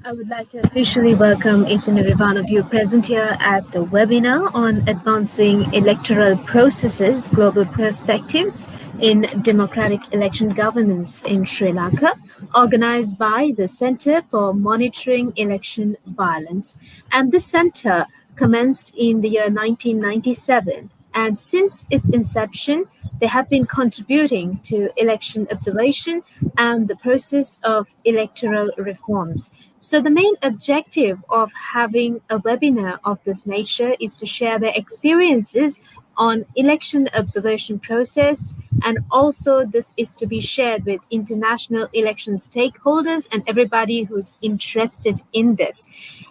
I would like to officially welcome each and every one of you present here at the webinar on Advancing Electoral Processes, Global Perspectives in Democratic Election Governance in Sri Lanka, organized by the Center for Monitoring Election Violence. And this center commenced in the year 1997. And since its inception, they have been contributing to election observation and the process of electoral reforms. So, the main objective of having a webinar of this nature is to share their experiences on election observation process, and also this is to be shared with international election stakeholders and everybody who's interested in this.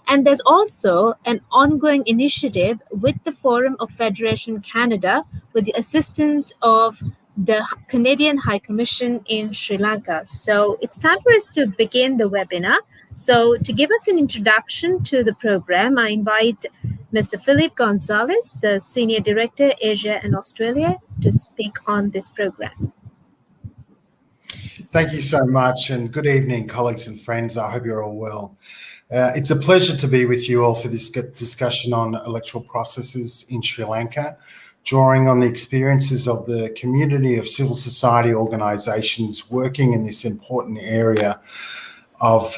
And there's also an ongoing initiative with the Forum of Federation Canada with the assistance of the Canadian High Commission in Sri Lanka. So it's time for us to begin the webinar. So to give us an introduction to the program, I invite Mr. Philip Gonzales, the Senior Director, Asia and Australia, to speak on this program. Thank you so much, and good evening, colleagues and friends. I hope you're all well. It's a pleasure to be with you all for this discussion on electoral processes in Sri Lanka, drawing on the experiences of the community of civil society organisations working in this important area of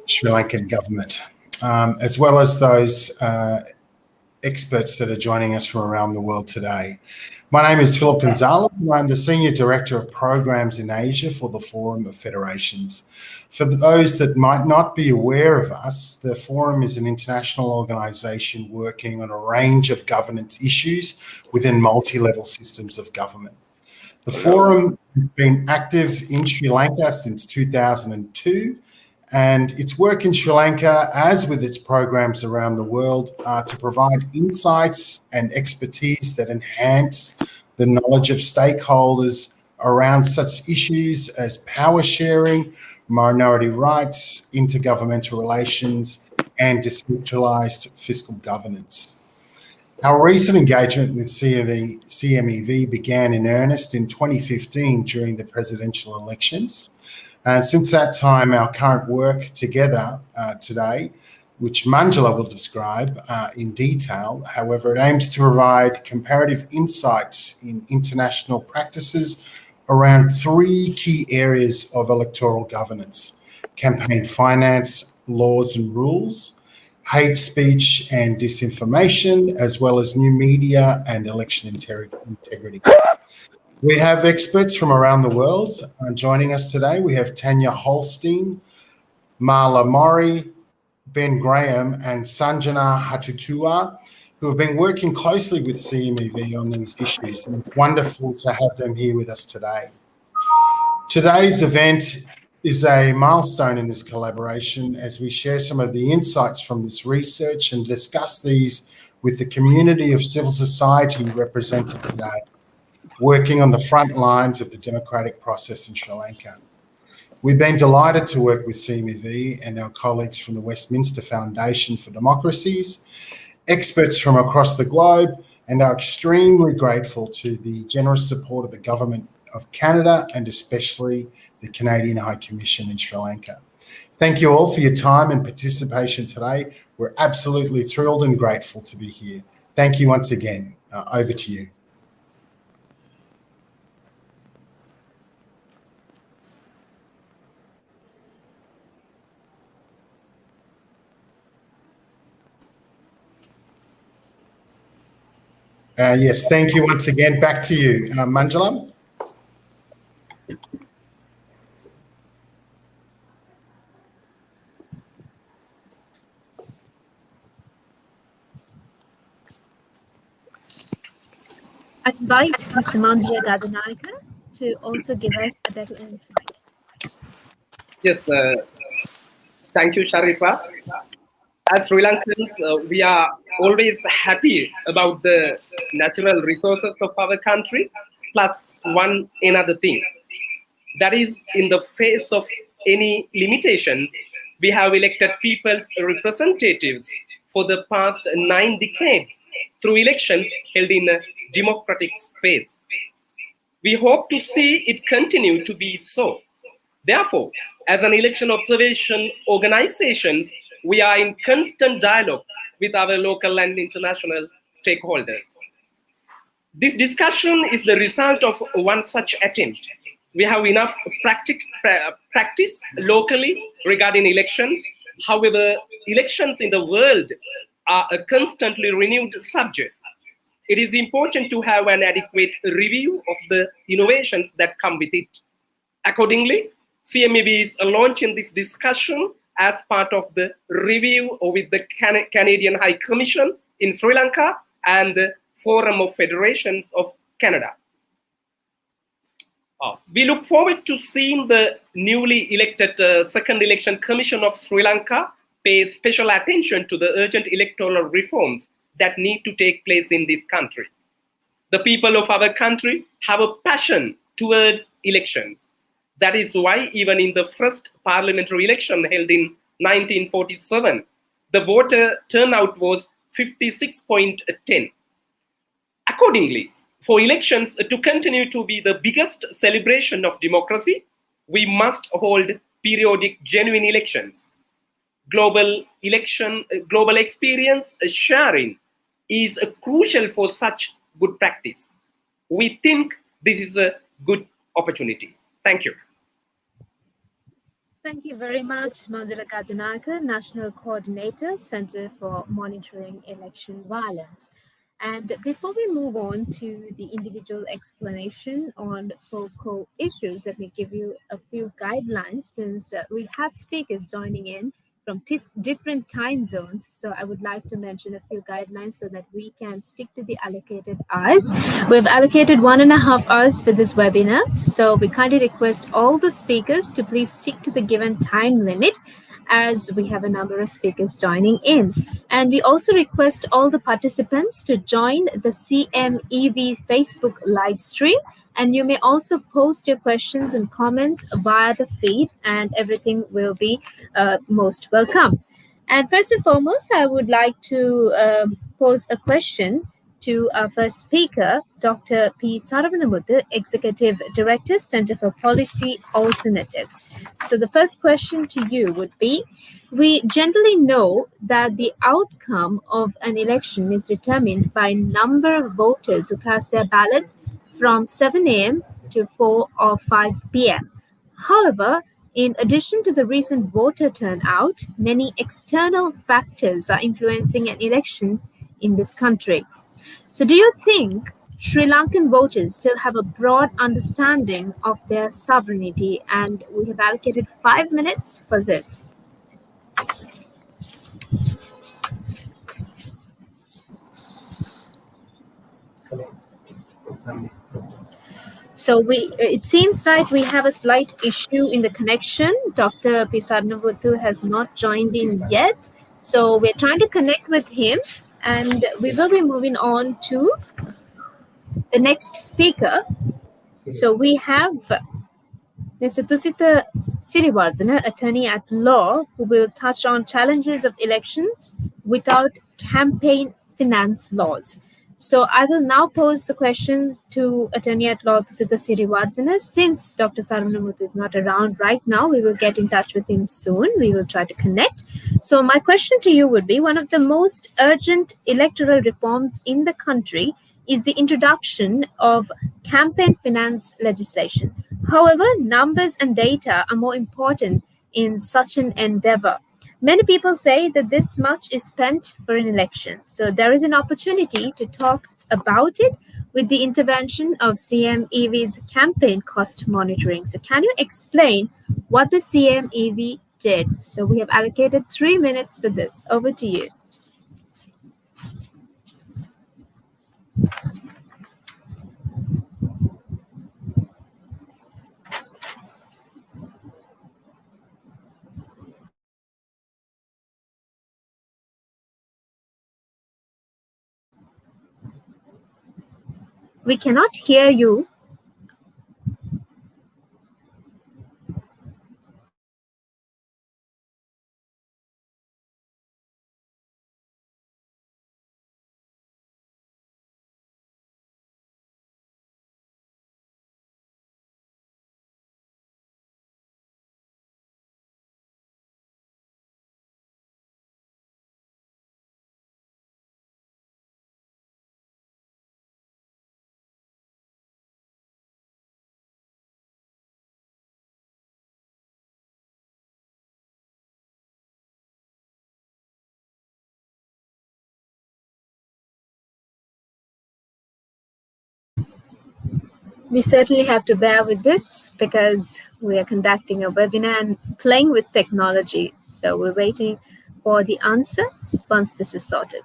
Sri Lankan government, as well as those experts that are joining us from around the world today. My name is Philip Gonzales, and I'm the Senior Director of Programs in Asia for the Forum of Federations. For those that might not be aware of us, the Forum is an international organisation working on a range of governance issues within multi-level systems of government. The Forum has been active in Sri Lanka since 2002, and its work in Sri Lanka, as with its programs around the world, are to provide insights and expertise that enhance the knowledge of stakeholders around such issues as power sharing, minority rights, intergovernmental relations, and decentralised fiscal governance. Our recent engagement with CMEV began in earnest in 2015 during the presidential elections. And since that time, our current work together today, which Manjula will describe in detail, however, it aims to provide comparative insights in international practices around three key areas of electoral governance: campaign finance, laws and rules, hate speech and disinformation, as well as new media and election integrity. We have experts from around the world joining us today. We have Tanya Holstein, Marla Mori, Ben Graham, and Sanjana Hatutua, who have been working closely with CMEV on these issues. And it's wonderful to have them here with us today. Today's event is a milestone in this collaboration as we share some of the insights from this research and discuss these with the community of civil society represented today, working on the front lines of the democratic process in Sri Lanka. We've been delighted to work with CMEV and our colleagues from the Westminster Foundation for Democracies, experts from across the globe, and are extremely grateful to the generous support of the Government of Canada and especially the Canadian High Commission in Sri Lanka. Thank you all for your time and participation today. We're absolutely thrilled and grateful to be here. Thank you once again. Over to you. Yes, thank you once again. Back to you, Manjula. I invite Mr. Manjula Gadanayaka to also give us a better insight. Yes, thank you, Sharifa. As Sri Lankans, we are always happy about the natural resources of our country, plus one another thing. That is, in the face of any limitations, we have elected people's representatives for the past 9 decades through elections held in a democratic space. We hope to see it continue to be so. Therefore, as an election observation organizations, we are in constant dialogue with our local and international stakeholders. This discussion is the result of one such attempt. We have enough practice locally regarding elections. However, elections in the world are a constantly renewed subject. It is important to have an adequate review of the innovations that come with it. Accordingly, CMEV is launching this discussion as part of the review with the Canadian High Commission in Sri Lanka and the Forum of Federations of Canada. We look forward to seeing the newly elected Second Election Commission of Sri Lanka pay special attention to the urgent electoral reforms that need to take place in this country. The people of our country have a passion towards elections. That is why even in the first parliamentary election held in 1947, the voter turnout was 56.10. Accordingly, for elections to continue to be the biggest celebration of democracy, we must hold periodic genuine elections. Global experience sharing is crucial for such good practice. We think this is a good opportunity. Thank you. Thank you very much, Manjula Kajanaka, National Coordinator, Center for Monitoring Election Violence. And before we move on to the individual explanation on focal issues, let me give you a few guidelines since we have speakers joining in from different time zones. So I would like to mention a few guidelines so that we can stick to the allocated hours. We've allocated 1.5 hours for this webinar. So we kindly request all the speakers to please stick to the given time limit as we have a number of speakers joining in. And we also request all the participants to join the CMEV Facebook live stream. And you may also post your questions and comments via the feed, and everything will be most welcome. And first and foremost, I would like to pose a question to our first speaker, Dr. P. Saravanamuthu, Executive Director, Center for Policy Alternatives. So the first question to you would be, we generally know that the outcome of an election is determined by number of voters who cast their ballots from 7 a.m. to 4 or 5 p.m. However, in addition to the recent voter turnout, many external factors are influencing an election in this country. So do you think Sri Lankan voters still have a broad understanding of their sovereignty? And we have allocated 5 minutes for this. So it seems like we have a slight issue in the connection. Dr. Pisarnavuthu has not joined in yet. So we're trying to connect with him, and we will be moving on to the next speaker. So we have Mr. Tusita Sirivardhana, attorney at law, who will touch on challenges of elections without campaign finance laws. So I will now pose the question to attorney at law Tusita Sirivardhana. Since Dr. Saravanamuthu is not around right now, we will get in touch with him soon. We will try to connect. So my question to you would be, one of the most urgent electoral reforms in the country is the introduction of campaign finance legislation. However, numbers and data are more important in such an endeavor. Many people say that this much is spent for an election. So there is an opportunity to talk about it with the intervention of CMEV's campaign cost monitoring. So can you explain what the CMEV did? So we have allocated 3 minutes for this. Over to you. We cannot hear you. We certainly have to bear with this because we are conducting a webinar and playing with technology. So we're waiting for the answer once this is sorted.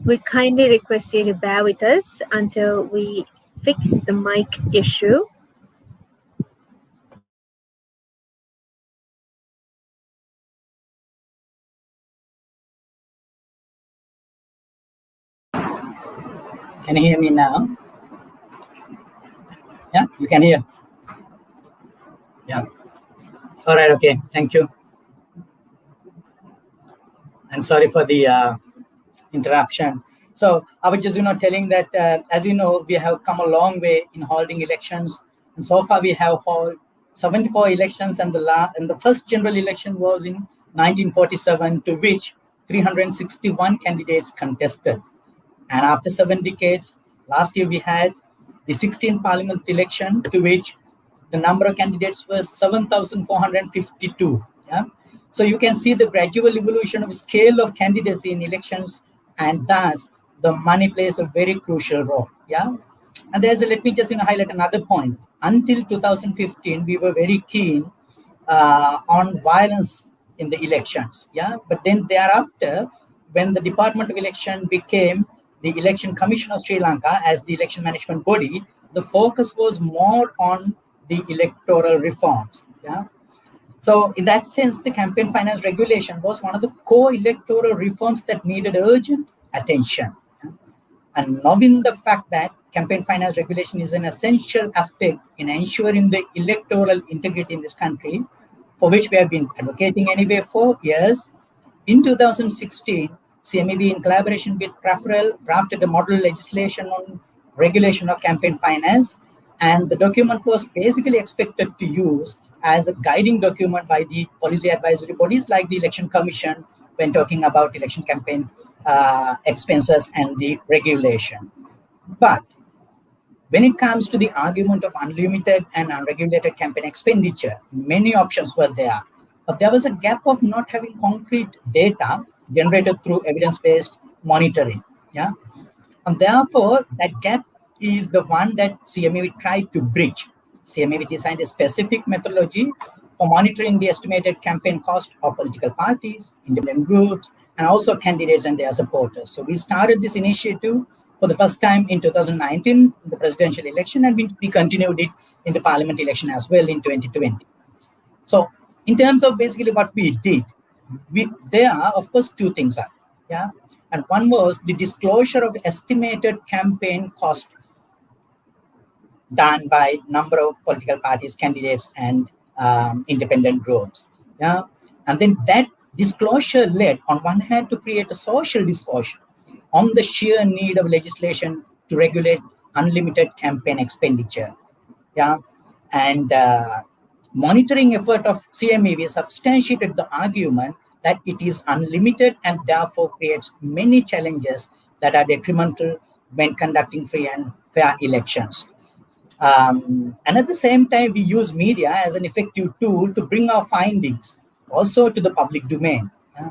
We kindly request you to bear with us until we fix the mic issue. Can you hear me now? Yeah, you can hear. Yeah. All right. Okay. Thank you. And sorry for the interruption. So I was just, telling that, as you know, we have come a long way in holding elections. And so far we have held 74 elections, and the first general election was in 1947, to which 361 candidates contested. And after 7 decades, last year we had the 16th parliament election, to which the number of candidates was 7,452. Yeah. So you can see the gradual evolution of scale of candidacy in elections, and thus the money plays a very crucial role. Yeah. And let me just highlight another point. Until 2015, we were very keen on violence in the elections. Yeah. But then thereafter, when the Department of Election became the Election Commission of Sri Lanka as the election management body, the focus was more on the electoral reforms. Yeah. So in that sense, the campaign finance regulation was one of the core electoral reforms that needed urgent attention. Yeah. And knowing the fact that campaign finance regulation is an essential aspect in ensuring the electoral integrity in this country, for which we have been advocating anyway for years, in 2016, CMEB, in collaboration with Preferel, drafted a model legislation on regulation of campaign finance, and the document was basically expected to use as a guiding document by the policy advisory bodies like the Election Commission when talking about election campaign expenses and the regulation. But when it comes to the argument of unlimited and unregulated campaign expenditure, many options were there. But there was a gap of not having concrete data generated through evidence-based monitoring. Yeah. And therefore, that gap is the one that CMEV tried to bridge. CMEV designed a specific methodology for monitoring the estimated campaign cost of political parties, independent groups, and also candidates and their supporters. So we started this initiative for the first time in 2019, the presidential election, and we continued it in the parliament election as well in 2020. So in terms of basically what we did, there are, of course, two things. Yeah. And one was the disclosure of estimated campaign cost done by number of political parties, candidates, and independent groups. Yeah. And then that disclosure led, on one hand, to create a social discussion on the sheer need of legislation to regulate unlimited campaign expenditure. Yeah. And monitoring effort of CMEV substantiated the argument that it is unlimited and therefore creates many challenges that are detrimental when conducting free and fair elections. And at the same time, we use media as an effective tool to bring our findings also to the public domain. Yeah?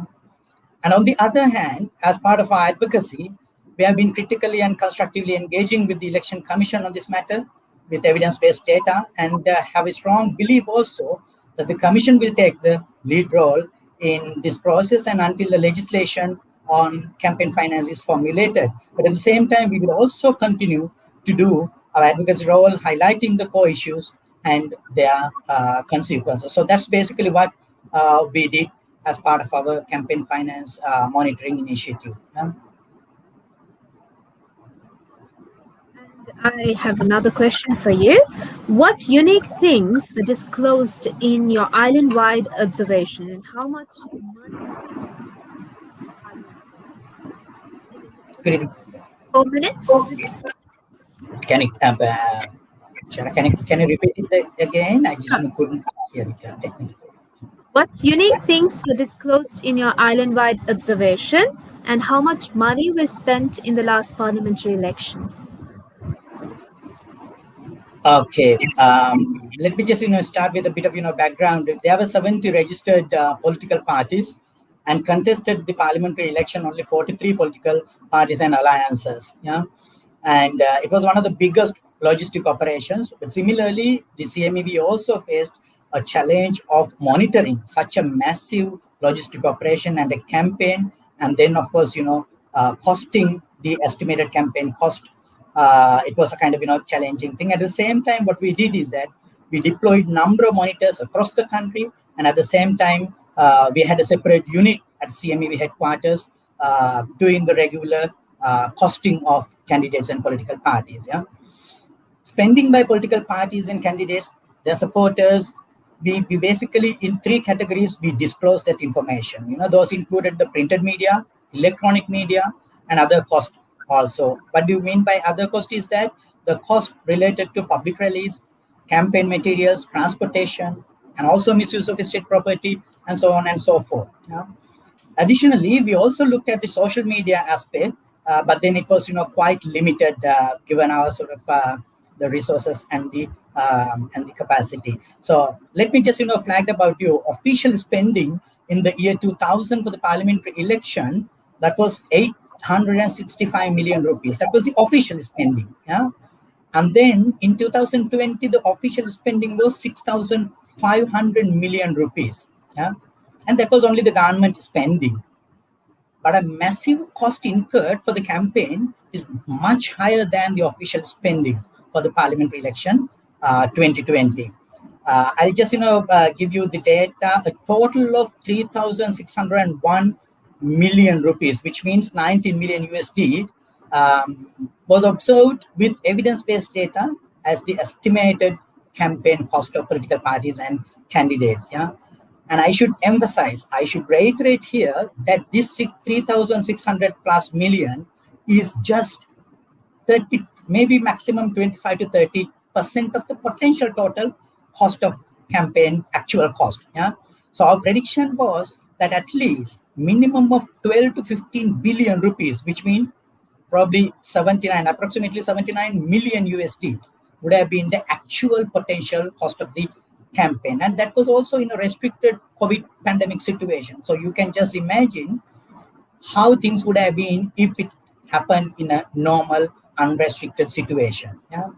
And on the other hand, as part of our advocacy, we have been critically and constructively engaging with the Election Commission on this matter with evidence-based data, and have a strong belief also that the Commission will take the lead role in this process and until the legislation on campaign finance is formulated. But at the same time, we will also continue to do our advocacy role, highlighting the core issues and their consequences. So that's basically what we did as part of our campaign finance monitoring initiative. I have another question for you. What unique things were disclosed in your island-wide observation, and how much money was Could you, 4 minutes? can you, Shara, can you repeat it again? I just Sure. couldn't hear it technically. What unique things were disclosed in your island-wide observation, and how much money was spent in the last parliamentary election? Okay, let me just start with a bit of background. There were 70 registered political parties, and contested the parliamentary election only 43 political parties and alliances. Yeah, and it was one of the biggest logistic operations. But similarly, the CMEV also faced a challenge of monitoring such a massive logistic operation and a campaign, and then of course costing the estimated campaign cost. It was a kind of challenging thing. At the same time, what we did is that we deployed number of monitors across the country, and at the same time we had a separate unit at CMEV headquarters doing the regular costing of candidates and political parties. Yeah, spending by political parties and candidates, their supporters. We basically in three categories we disclose that information. Those included the printed media, electronic media, and other costs also. What do you mean by other cost is that the cost related to public rallies, campaign materials, transportation, and also misuse of state property, and so on and so forth. Yeah. Additionally, we also looked at the social media aspect, but then it was quite limited given our sort of the resources and the capacity. So let me just flag about you official spending in the year 2000 for the parliamentary election. That was 865 million rupees. That was the official spending. Yeah, and then in 2020 the official spending was 6,500 million rupees. Yeah, and that was only the government spending. But a massive cost incurred for the campaign is much higher than the official spending for the parliamentary election 2020. I'll just give you the data. A total of 3,601 million rupees, which means 19 million USD, was observed with evidence-based data as the estimated campaign cost of political parties and candidates. Yeah. And I should emphasize, I should reiterate here that this 3,600 plus million is just 30, maybe maximum 25 to 30% of the potential total cost of campaign actual cost. Yeah. So our prediction was that at least minimum of 12 to 15 billion rupees, which means probably approximately 79 million USD would have been the actual potential cost of the campaign. And that was also in a restricted COVID pandemic situation. So you can just imagine how things would have been if it happened in a normal, unrestricted situation. Yeah.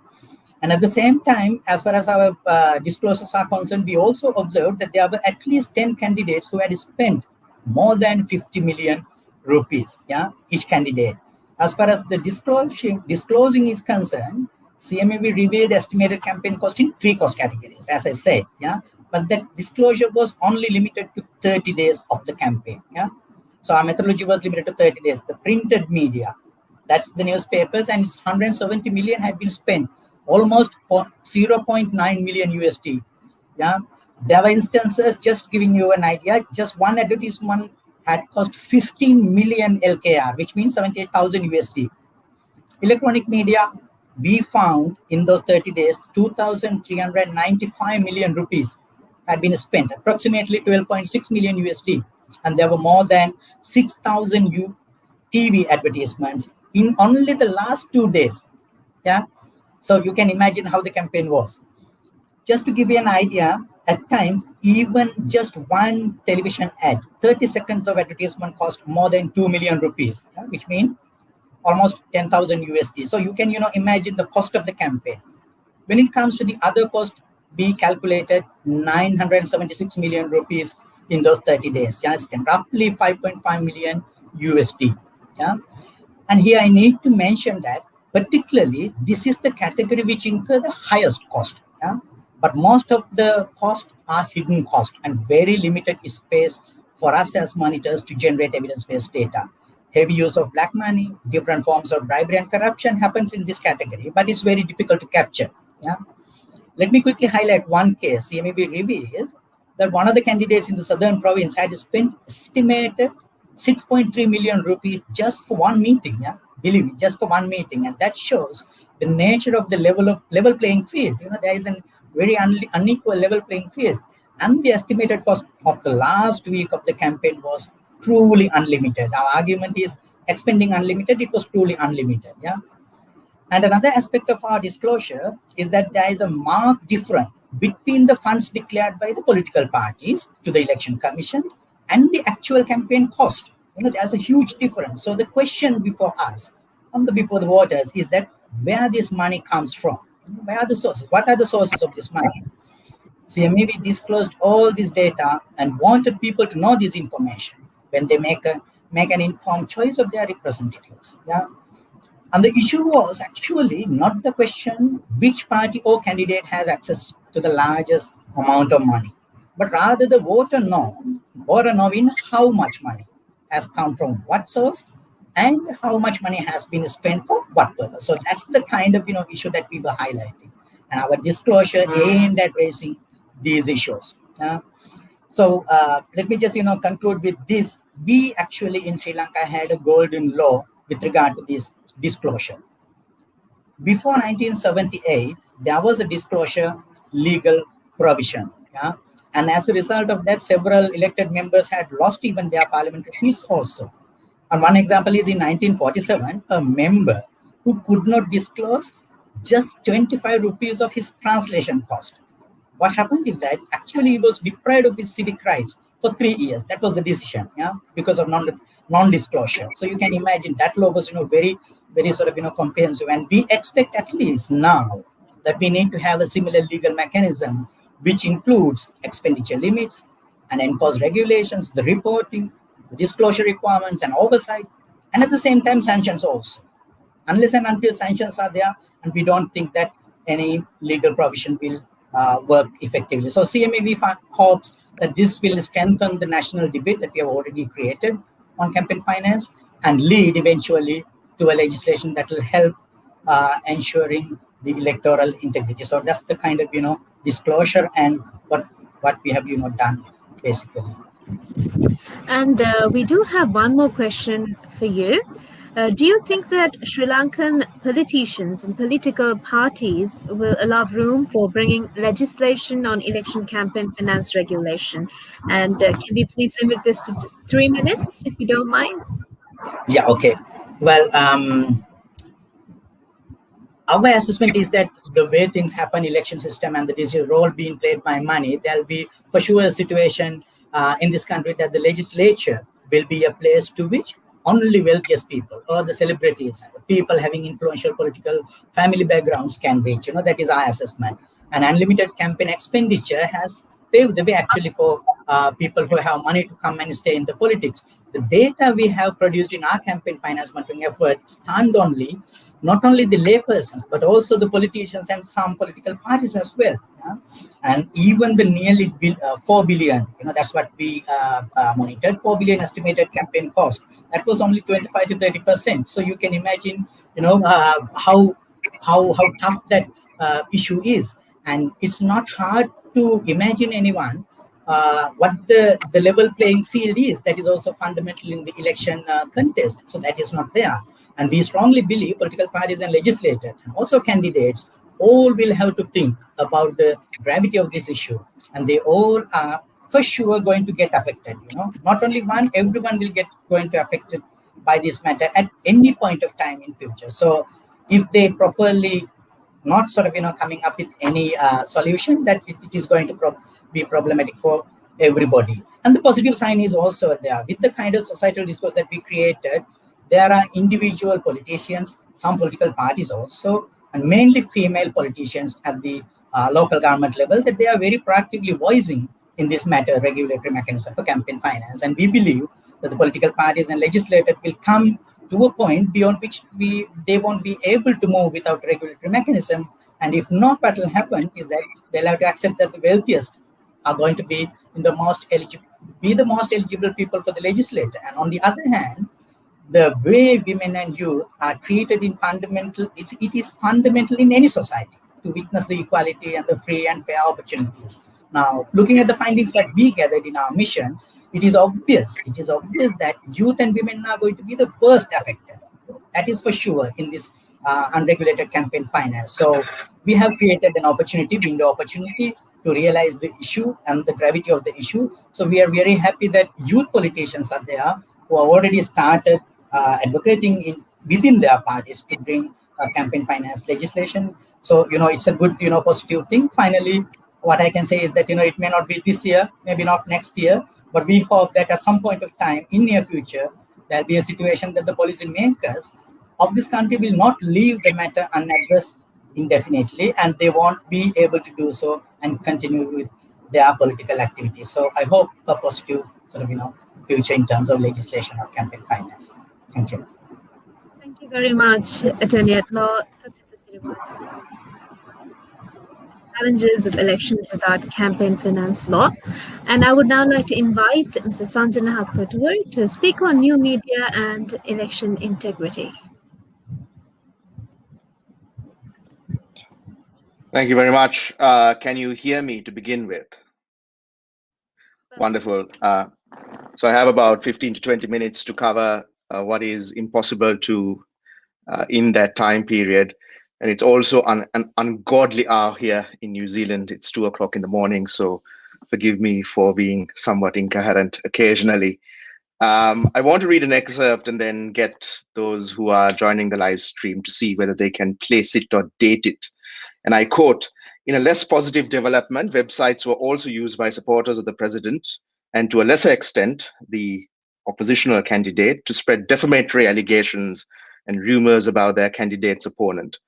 And at the same time, as far as our disclosures are concerned, we also observed that there were at least 10 candidates who had spent more than 50 million rupees, yeah, each candidate. As far as the disclosing is concerned, CMEV revealed estimated campaign cost in 3 cost categories, as I said, yeah. But that disclosure was only limited to 30 days of the campaign, yeah. So our methodology was limited to 30 days. The printed media, that's the newspapers, and it's 170 million had been spent, almost 0.9 million USD. Yeah, there were instances, just giving you an idea, just one advertisement had cost 15 million LKR, which means 78,000 USD. Electronic media, we found in those 30 days, 2,395 million rupees had been spent, approximately 12.6 million USD. And there were more than 6,000 TV advertisements in only the last 2 days. Yeah. So you can imagine how the campaign was. Just to give you an idea, at times, even just one television ad, 30 seconds of advertisement cost more than 2 million rupees, which means almost 10,000 USD. So you can, imagine the cost of the campaign. When it comes to the other cost, we calculated 976 million rupees in those 30 days. Yeah, it's roughly 5.5 million USD. Yeah. And here I need to mention that particularly this is the category which incur the highest cost. Yeah? But most of the costs are hidden costs and very limited space for us as monitors to generate evidence-based data. heavy use of black money, different forms of bribery and corruption happens in this category, but it's very difficult to capture. Yeah. Let me quickly highlight one case. CMEB revealed that one of the candidates in the southern province had spent estimated 6.3 million rupees just for one meeting. Yeah, believe me, just for one meeting, and that shows the nature of the level playing field. There is a very unequal level playing field, and the estimated cost of the last week of the campaign was truly unlimited. Our argument is expending unlimited. It was truly unlimited. Yeah. And another aspect of our disclosure is that there is a marked difference between the funds declared by the political parties to the Election Commission and the actual campaign cost. There's a huge difference. So the question before us, before the voters, is that where this money comes from? Where are the sources? What are the sources of this money? CMEB disclosed all this data and wanted people to know this information when they make an informed choice of their representatives. Yeah. And the issue was actually not the question which party or candidate has access to the largest amount of money, but rather the voter knowing how much money has come from what source and how much money has been spent for what purpose. So that's the kind of issue that we were highlighting, and our disclosure aimed at raising these issues. So let me just conclude with this. We actually in Sri Lanka had a golden law with regard to this disclosure. Before 1978, there was a disclosure legal provision. Yeah? And as a result of that, several elected members had lost even their parliamentary seats also. And one example is in 1947, a member who could not disclose just 25 rupees of his translation cost. What happened is that actually he was deprived of his civic rights for 3 years. That was the decision, yeah, because of non-disclosure. So you can imagine that law was, very, very sort of, comprehensive. And we expect at least now that we need to have a similar legal mechanism, which includes expenditure limits and enforced regulations, the reporting, the disclosure requirements and oversight, and at the same time sanctions also. Unless and until sanctions are there, and we don't think that any legal provision will work effectively. So CMEB hopes that this will strengthen the national debate that we have already created on campaign finance and lead eventually to a legislation that will help ensuring the electoral integrity. So that's the kind of disclosure and what we have done basically. And we do have one more question for you. Do you think that Sri Lankan politicians and political parties will allow room for bringing legislation on election campaign finance regulation? And can we please limit this to just 3 minutes, if you don't mind? Yeah, okay. Well, our assessment is that the way things happen, election system and the role being played by money, there'll be for sure a situation in this country that the legislature will be a place to which only wealthiest people or the celebrities, people having influential political family backgrounds can reach. That is our assessment. And unlimited campaign expenditure has paved the way actually for people who have money to come and stay in the politics. The data we have produced in our campaign finance monitoring efforts stand only not only the laypersons, but also the politicians and some political parties as well. Yeah? And even the nearly 4 billion, that's what we monitored, 4 billion estimated campaign cost. That was only 25 to 30%. So you can imagine, how tough that issue is. And it's not hard to imagine anyone what the level playing field is. That is also fundamental in the election contest. So that is not there. And we strongly believe political parties and legislators and also candidates all will have to think about the gravity of this issue. And they all are for sure going to get affected. Not only one, everyone will going to affected by this matter at any point of time in future. So if they properly not sort of, coming up with any solution, that it is going to be problematic for everybody. And the positive sign is also there. With the kind of societal discourse that we created, there are individual politicians, some political parties also, and mainly female politicians at the local government level, that they are very proactively voicing in this matter regulatory mechanism for campaign finance. And we believe that the political parties and legislators will come to a point beyond which they won't be able to move without regulatory mechanism. And if not, what will happen is that they'll have to accept that the wealthiest are going to be the most eligible people for the legislature. And on the other hand, the way women and youth are treated in fundamental, it is fundamental in any society to witness the equality and the free and fair opportunities. Now, looking at the findings that we gathered in our mission, it is obvious that youth and women are going to be the first affected. That is for sure in this unregulated campaign finance. So we have created an window opportunity to realize the issue and the gravity of the issue. So we are very happy that youth politicians are there who have already started advocating within their parties to bring campaign finance legislation. So, it's a good, positive thing. Finally, what I can say is that, it may not be this year, maybe not next year, but we hope that at some point of time in near future, there'll be a situation that the policymakers of this country will not leave the matter unaddressed indefinitely, and they won't be able to do so and continue with their political activities. So I hope a positive future in terms of legislation of campaign finance. Thank you. Thank you very much, Attorney at Law. Challenges of elections without campaign finance law. And I would now like to invite Mr. Sanjana Hattotur to speak on new media and election integrity. Thank you very much. Can you hear me to begin with? Wonderful. So I have about 15 to 20 minutes to cover what is impossible to in that time period. And it's also an ungodly hour here in New Zealand. It's 2 o'clock in the morning, so forgive me for being somewhat incoherent occasionally. I want to read an excerpt and then get those who are joining the live stream to see whether they can place it or date it. And I quote, "In a less positive development, websites were also used by supporters of the president and to a lesser extent, the oppositional candidate to spread defamatory allegations and rumors about their candidate's opponent.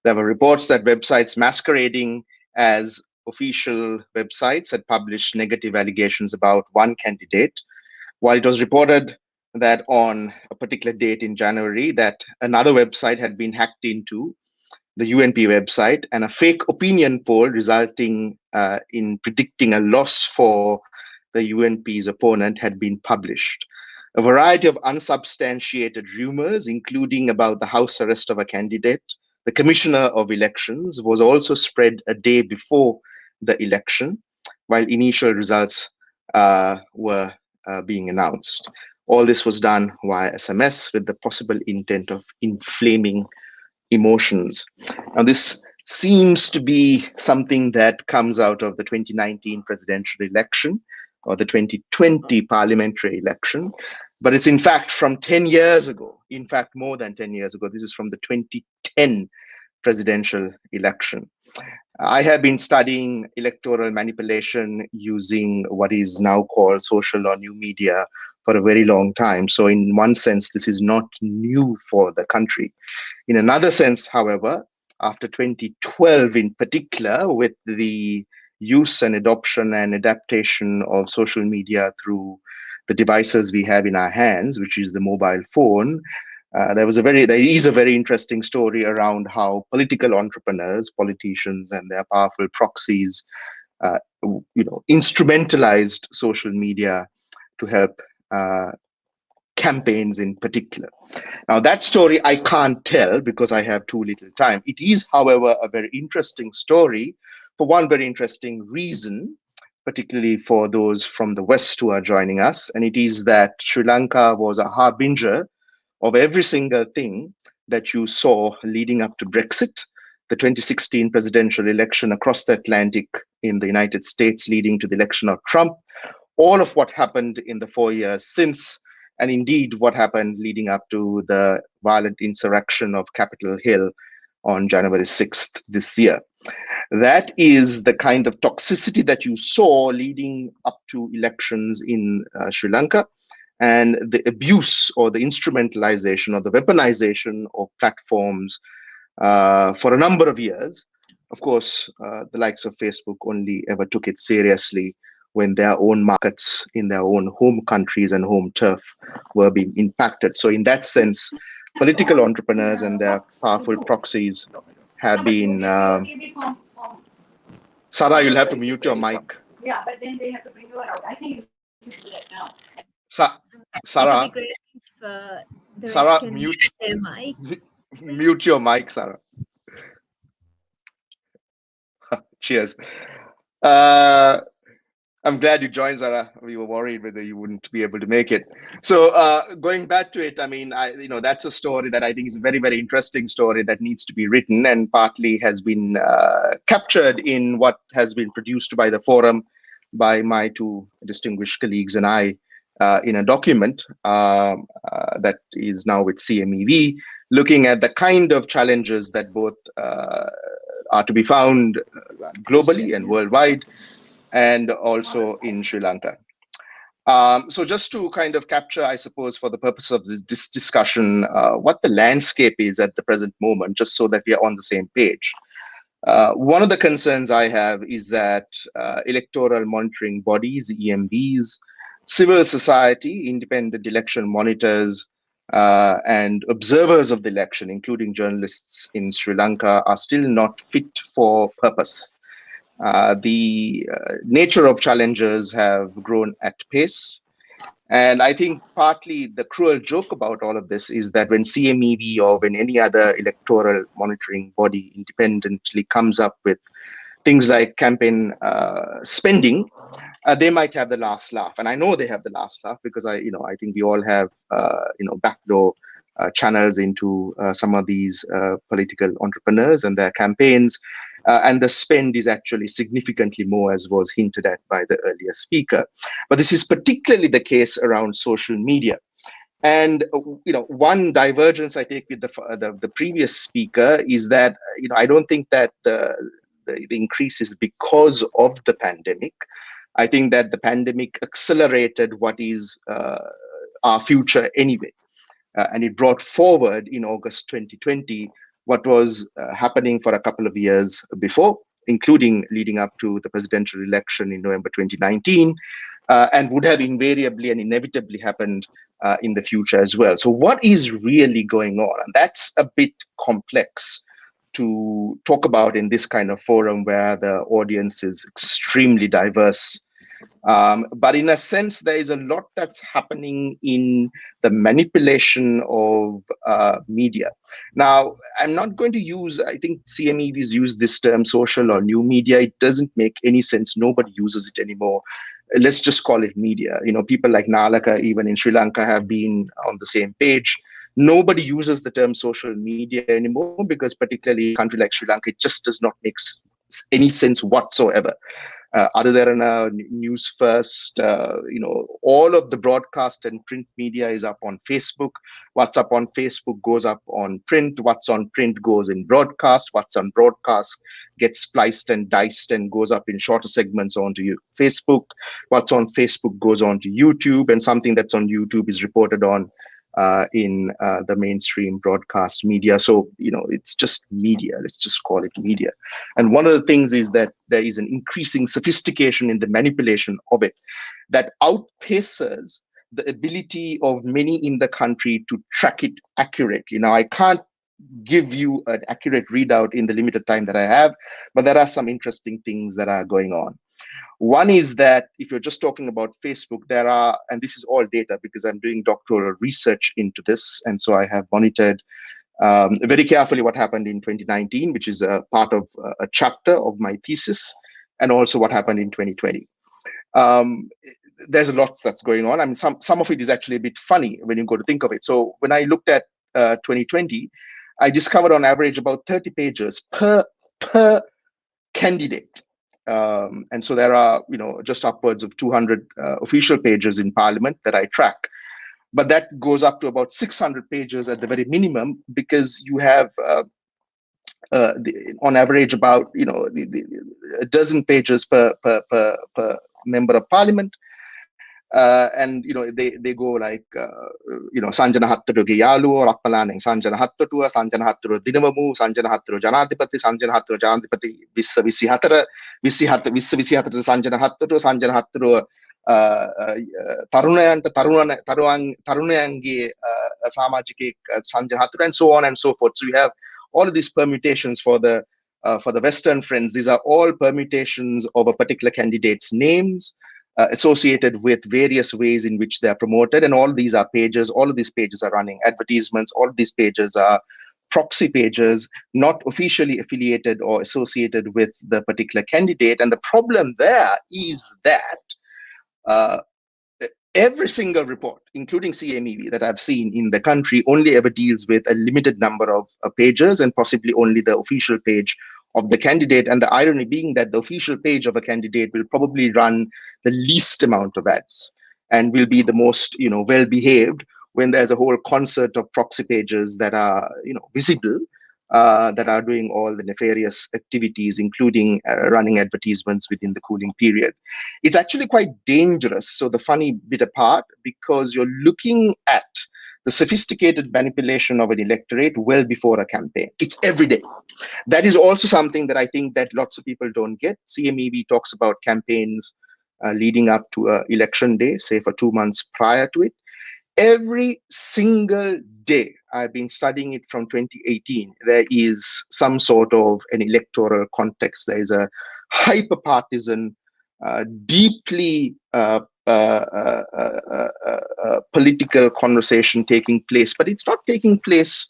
There were reports that websites masquerading as official websites had published negative allegations about one candidate, while it was reported that on a particular date in January that another website had been hacked into the UNP website and a fake opinion poll resulting in predicting a loss for the UNP's opponent had been published. A variety of unsubstantiated rumors, including about the house arrest of a candidate, the commissioner of elections, was also spread a day before the election, while initial results were being announced. All this was done via SMS with the possible intent of inflaming emotions. Now, this seems to be something that comes out of the 2019 presidential election or the 2020 parliamentary election, but it's in fact from 10 years ago, in fact, more than 10 years ago. This is from the 2010 presidential election. I have been studying electoral manipulation using what is now called social or new media for a very long time. So in one sense, this is not new for the country. In another sense, however, after 2012 in particular, with the use and adoption and adaptation of social media through the devices we have in our hands, which is the mobile phone, there is a very interesting story around how political entrepreneurs, politicians, and their powerful proxies, instrumentalized social media to help campaigns in particular. Now, that story I can't tell because I have too little time. It is, however, a very interesting story for one very interesting reason, particularly for those from the West who are joining us, and it is that Sri Lanka was a harbinger of every single thing that you saw leading up to Brexit, the 2016 presidential election across the Atlantic in the United States leading to the election of Trump, all of what happened in the 4 years since, and indeed what happened leading up to the violent insurrection of Capitol Hill on January 6th this year. That is the kind of toxicity that you saw leading up to elections in Sri Lanka, and the abuse or the instrumentalization or the weaponization of platforms for a number of years. Of course, the likes of Facebook only ever took it seriously when their own markets in their own home countries and home turf were being impacted. So in that sense, political entrepreneurs and their powerful proxies have been... Sarah, you'll have to mute your mic. Yeah, but then they have to bring you out. I think you should do that now. Sarah? It would be great if The rest Sarah, can mute, use their mics. mute your mic, Sarah. Cheers. I'm glad you joined, Zara. We were worried whether you wouldn't be able to make it. So going back to it, I mean, that's a story that I think is a very, very interesting story that needs to be written, and partly has been captured in what has been produced by the forum by my two distinguished colleagues and I in a document that is now with CMEV, looking at the kind of challenges that both are to be found globally and worldwide, and also in Sri Lanka. So just to kind of capture, I suppose, for the purpose of this discussion, what the landscape is at the present moment, just so that we are on the same page. One of the concerns I have is that electoral monitoring bodies, EMBs, civil society, independent election monitors, and observers of the election, including journalists in Sri Lanka, are still not fit for purpose. The nature of challenges have grown at pace. And I think partly the cruel joke about all of this is that when CMEV or when any other electoral monitoring body independently comes up with things like campaign spending, they might have the last laugh. And I know they have the last laugh because I think we all have, backdoor channels into some of these political entrepreneurs and their campaigns. And the spend is actually significantly more, as was hinted at by the earlier speaker. But this is particularly the case around social media. And one divergence I take with the previous speaker is that I don't think that the increase is because of the pandemic. I think that the pandemic accelerated what is our future anyway. And it brought forward in August 2020 what was happening for a couple of years before, including leading up to the presidential election in November 2019, and would have invariably and inevitably happened in the future as well. So what is really going on? And that's a bit complex to talk about in this kind of forum where the audience is extremely diverse. But in a sense, there is a lot that's happening in the manipulation of media. Now, I'm not going to use, I think CMEVs use this term social or new media. It doesn't make any sense. Nobody uses it anymore. Let's just call it media. People like Nalaka, even in Sri Lanka, have been on the same page. Nobody uses the term social media anymore because particularly in a country like Sri Lanka, it just does not make any sense whatsoever. Other than news first, all of the broadcast and print media is up on Facebook. What's up on Facebook goes up on print. What's on print goes in broadcast. What's on broadcast gets spliced and diced and goes up in shorter segments onto Facebook. What's on Facebook goes on to YouTube, and something that's on YouTube is reported on in the mainstream broadcast media. So, it's just media. Let's just call it media. And one of the things is that there is an increasing sophistication in the manipulation of it that outpaces the ability of many in the country to track it accurately. Now, I can't give you an accurate readout in the limited time that I have, but there are some interesting things that are going on. One is that if you're just talking about Facebook, there are, and this is all data because I'm doing doctoral research into this, and so I have monitored very carefully what happened in 2019, which is a part of a chapter of my thesis, and also what happened in 2020. There's a lot that's going on. I mean, some of it is actually a bit funny when you go to think of it. So when I looked at 2020, I discovered on average about 30 pages per candidate. And so there are, just upwards of 200 official pages in Parliament that I track. But that goes up to about 600 pages at the very minimum, because you have, on average, about a dozen pages per member of Parliament. And they go like Sanjana Hattruge Yalu or Appalaning Sanjana Hattua, Sanjana Hattru Dinamamu, Sanjana Hattru Janatipati, Sanjana Hattru Janatipati, Visi Hattara, Visi Hattru Sanjana Hattru, Sanjana Hattru Tarunayanta Tarunayangi Samajiki Sanjana Hattru, and so on and so forth. So you have all of these permutations for the Western friends. These are all permutations of a particular candidate's names. associated with various ways in which they are promoted. And all these are pages, all of these pages are running advertisements, all of these pages are proxy pages, not officially affiliated or associated with the particular candidate. And the problem there is that every single report, including CMEV, that I've seen in the country only ever deals with a limited number of pages and possibly only the official page of the candidate. And the irony being that the official page of a candidate will probably run the least amount of ads and will be the most, well-behaved, when there's a whole concert of proxy pages that are, visible, that are doing all the nefarious activities, including running advertisements within the cooling period. It's actually quite dangerous. So the funny bit apart, because you're looking at the sophisticated manipulation of an electorate well before a campaign. It's every day. That is also something that I think that lots of people don't get. CMEV talks about campaigns leading up to election day, say for 2 months prior to it. Every single day, I've been studying it from 2018, there is some sort of an electoral context. There is a hyper-partisan, deeply political conversation taking place, but it's not taking place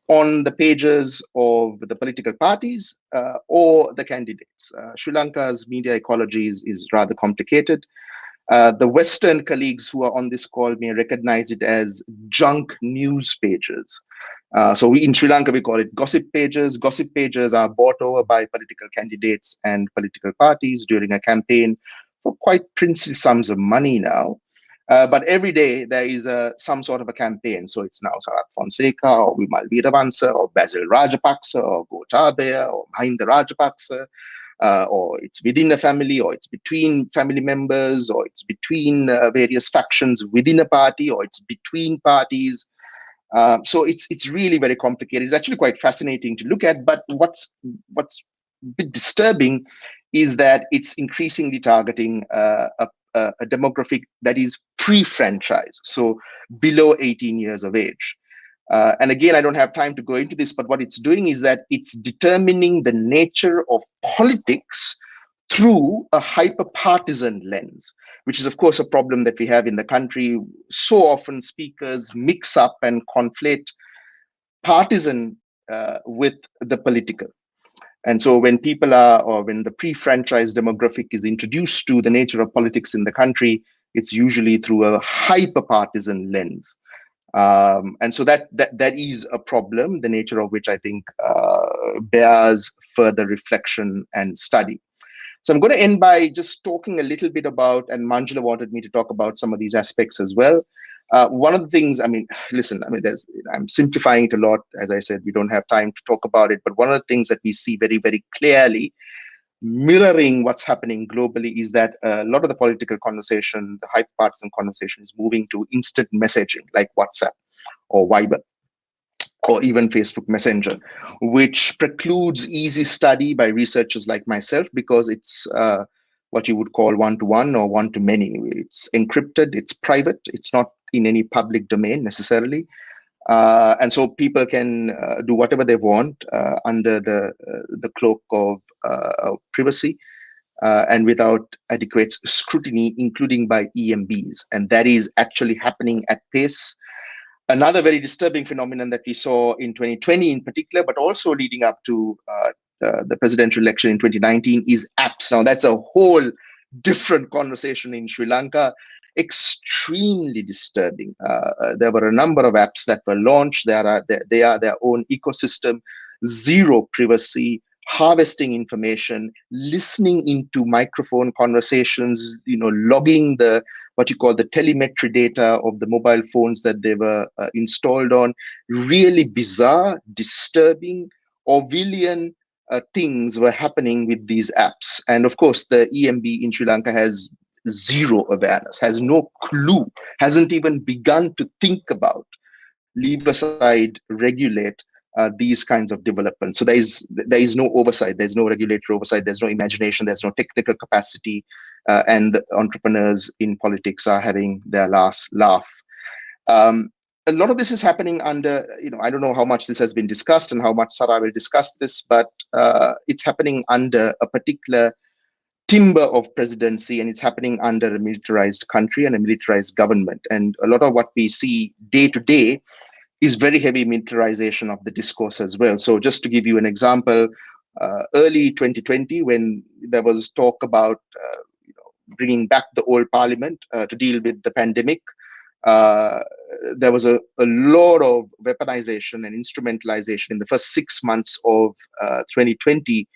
on the pages of the political parties or the candidates. Sri Lanka's media ecology is rather complicated. The Western colleagues who are on this call may recognize it as junk news pages. So in Sri Lanka, we call it gossip pages. Gossip pages are bought over by political candidates and political parties during a campaign for quite princely sums of money now. But every day there is some sort of a campaign. So it's now Sarath Fonseca or Wimal Weerawansa or Basil Rajapaksa or Gotabaya or Mahinda Rajapaksa. Or it's within a family, or it's between family members, or it's between various factions within a party, or it's between parties. So it's really very complicated. It's actually quite fascinating to look at. But what's a bit disturbing is that it's increasingly targeting a demographic that is pre-franchise, so below 18 years of age. And again, I don't have time to go into this, but what it's doing is that it's determining the nature of politics through a hyper-partisan lens, which is, of course, a problem that we have in the country. So often speakers mix up and conflate partisan with the political. And so when people are, or when the pre-franchise demographic is introduced to the nature of politics in the country, it's usually through a hyper-partisan lens. And so that is a problem, the nature of which I think bears further reflection and study. So I'm going to end by just talking a little bit about, and Manjula wanted me to talk about some of these aspects as well. One of the things, I'm simplifying it a lot. As I said, we don't have time to talk about it, but one of the things that we see very, very clearly mirroring what's happening globally is that a lot of the political conversation, the hyper-partisan conversation, is moving to instant messaging like WhatsApp or Viber or even Facebook Messenger, which precludes easy study by researchers like myself because it's what you would call one-to-one or one-to-many. It's encrypted, it's private, it's not in any public domain necessarily. And so people can do whatever they want under the cloak of privacy and without adequate scrutiny, including by EMBs. And that is actually happening at pace. Another very disturbing phenomenon that we saw in 2020 in particular, but also leading up to the presidential election in 2019 is apps. Now that's a whole different conversation in Sri Lanka. Extremely disturbing. There were a number of apps that were launched. They are their own ecosystem, zero privacy, harvesting information, listening into microphone conversations, logging what you call the telemetry data of the mobile phones that they were installed on. Really bizarre, disturbing, Orwellian things were happening with these apps. And of course, the EMB in Sri Lanka has zero awareness, has no clue, hasn't even begun to think about, leave aside, regulate these kinds of developments. So there is no oversight, there's no regulatory oversight, there's no imagination, there's no technical capacity, and the entrepreneurs in politics are having their last laugh. A lot of this is happening under, I don't know how much this has been discussed and how much Sarah will discuss this, but it's happening under a particular timber of presidency, and it's happening under a militarized country and a militarized government. And a lot of what we see day to day is very heavy militarization of the discourse as well. So just to give you an example, early 2020, when there was talk about bringing back the old parliament to deal with the pandemic, there was a lot of weaponization and instrumentalization in the first 6 months of 2020.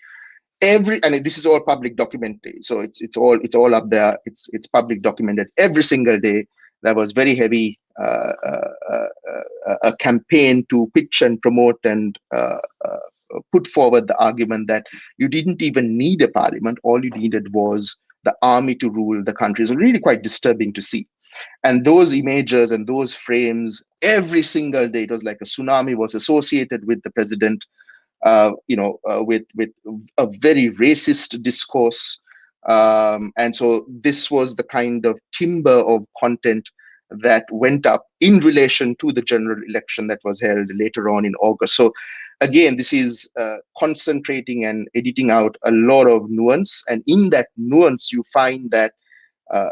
And this is all public documented, so it's all up there. It's public documented. Every single day there was very heavy a campaign to pitch and promote and put forward the argument that you didn't even need a parliament. All you needed was the army to rule the country. It's really quite disturbing to see. And those images and those frames, every single day, it was like a tsunami was associated with the president, with a very racist discourse. And so this was the kind of timber of content that went up in relation to the general election that was held later on in August. So again, this is concentrating and editing out a lot of nuance. And in that nuance, you find that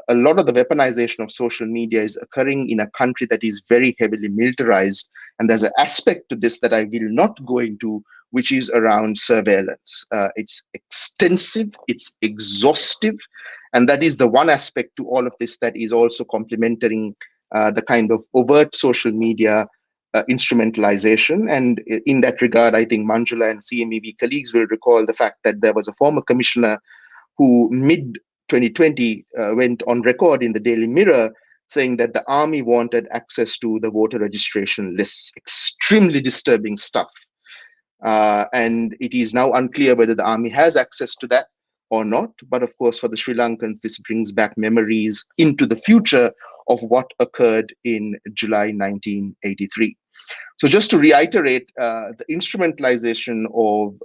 a lot of the weaponization of social media is occurring in a country that is very heavily militarized. And there's an aspect to this that I will not go into, which is around surveillance. It's extensive, it's exhaustive, and that is the one aspect to all of this that is also complementing the kind of overt social media instrumentalization. And in that regard, I think Manjula and CMEV colleagues will recall the fact that there was a former commissioner who mid-2020 went on record in the Daily Mirror saying that the army wanted access to the voter registration lists. Extremely disturbing stuff. And it is now unclear whether the army has access to that or not. But of course, for the Sri Lankans, this brings back memories into the future of what occurred in July 1983. So just to reiterate, the instrumentalization of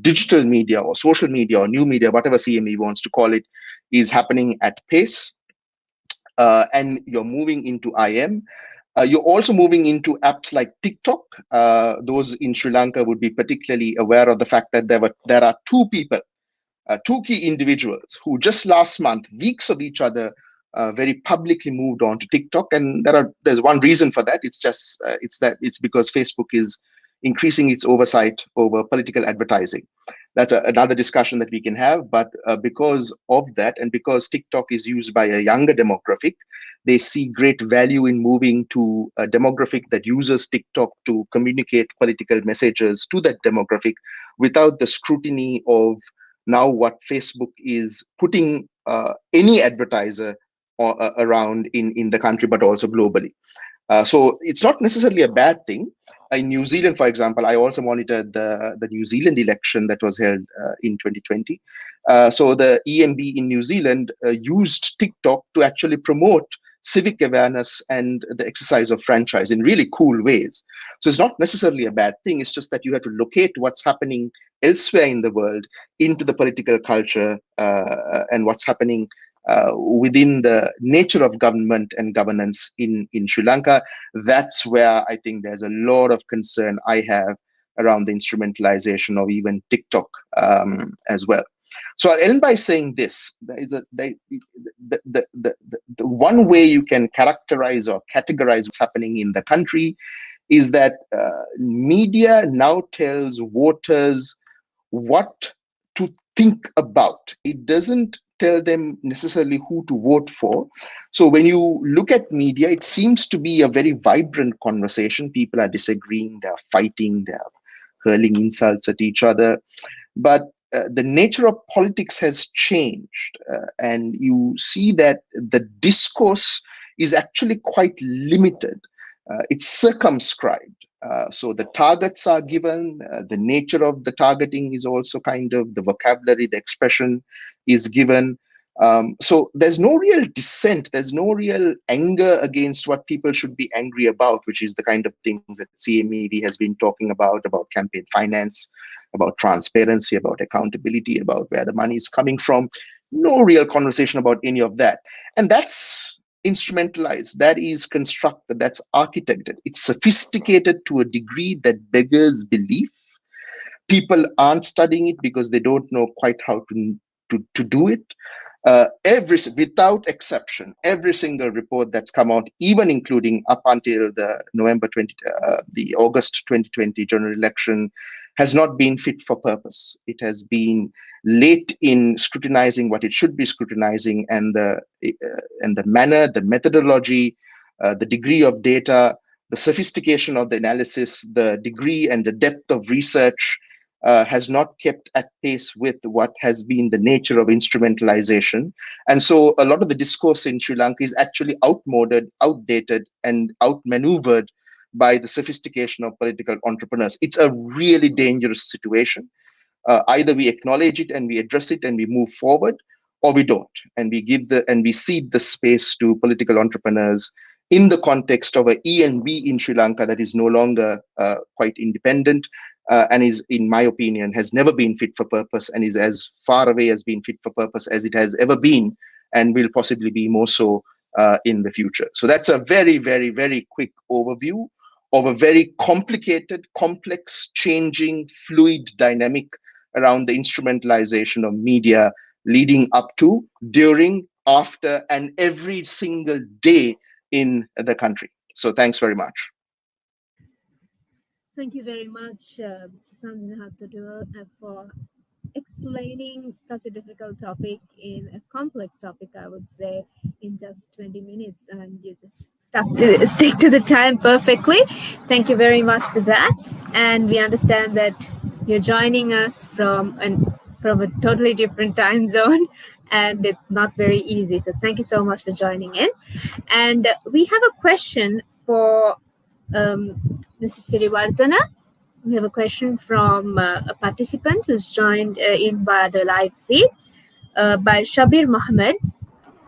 digital media or social media or new media, whatever CME wants to call it, is happening at pace. And you're moving into IM. You're also moving into apps like TikTok. Those in Sri Lanka would be particularly aware of the fact that there are two people, two key individuals who just last month, weeks of each other, very publicly moved on to TikTok. And there's one reason for that. It's just it's because Facebook is increasing its oversight over political advertising. That's another discussion that we can have. But because of that, and because TikTok is used by a younger demographic, they see great value in moving to a demographic that uses TikTok to communicate political messages to that demographic without the scrutiny of now what Facebook is putting any advertiser around in the country, but also globally. So it's not necessarily a bad thing. In New Zealand, for example, I also monitored the New Zealand election that was held in 2020. So the EMB in New Zealand used TikTok to actually promote civic awareness and the exercise of franchise in really cool ways. So it's not necessarily a bad thing. It's just that you have to locate what's happening elsewhere in the world into the political culture and what's happening within the nature of government and governance in Sri Lanka. That's where I think there's a lot of concern I have around the instrumentalization of even TikTok as well. So I'll end by saying this: the one way you can characterize or categorize what's happening in the country is that media now tells voters what to think about. It doesn't tell them necessarily who to vote for. So when you look at media, it seems to be a very vibrant conversation. People are disagreeing, they're fighting, they're hurling insults at each other. But the nature of politics has changed, and you see that the discourse is actually quite limited. It's circumscribed. So the targets are given, the nature of the targeting is also kind of, the vocabulary, the expression is given. So there's no real dissent, there's no real anger against what people should be angry about, which is the kind of things that CMEV has been talking about campaign finance, about transparency, about accountability, about where the money is coming from. No real conversation about any of that. And that's instrumentalized, that is constructed, that's architected. It's sophisticated to a degree that beggars belief. People aren't studying it because they don't know quite how to to do it. Without exception, every single report that's come out, even including up until the August 2020 general election, has not been fit for purpose. It has been late in scrutinizing what it should be scrutinizing, and the manner, the methodology, the degree of data, the sophistication of the analysis, the degree and the depth of research has not kept at pace with what has been the nature of instrumentalization. And so a lot of the discourse in Sri Lanka is actually outdated, and outmaneuvered by the sophistication of political entrepreneurs. It's a really dangerous situation. Either we acknowledge it and we address it and we move forward, or we don't, and we cede the space to political entrepreneurs in the context of a ENB in Sri Lanka that is no longer quite independent, and is, in my opinion, has never been fit for purpose, and is as far away as being fit for purpose as it has ever been, and will possibly be more so in the future. So that's a very, very, very quick overview of a very complicated, complex, changing, fluid dynamic around the instrumentalization of media leading up to, during, after, and every single day in the country. So thanks very much. Thank you very much, Mr. Sanjana Hattodu, for explaining such a difficult topic in a complex topic, I would say, in just 20 minutes. And you just stick to the time perfectly. Thank you very much for that. And we understand that you're joining us from a totally different time zone, and it's not very easy. So thank you so much for joining in. And we have a question for Mrs. Siriwardana. We have a question from a participant who's joined in via the live feed by Shabir Mohammed.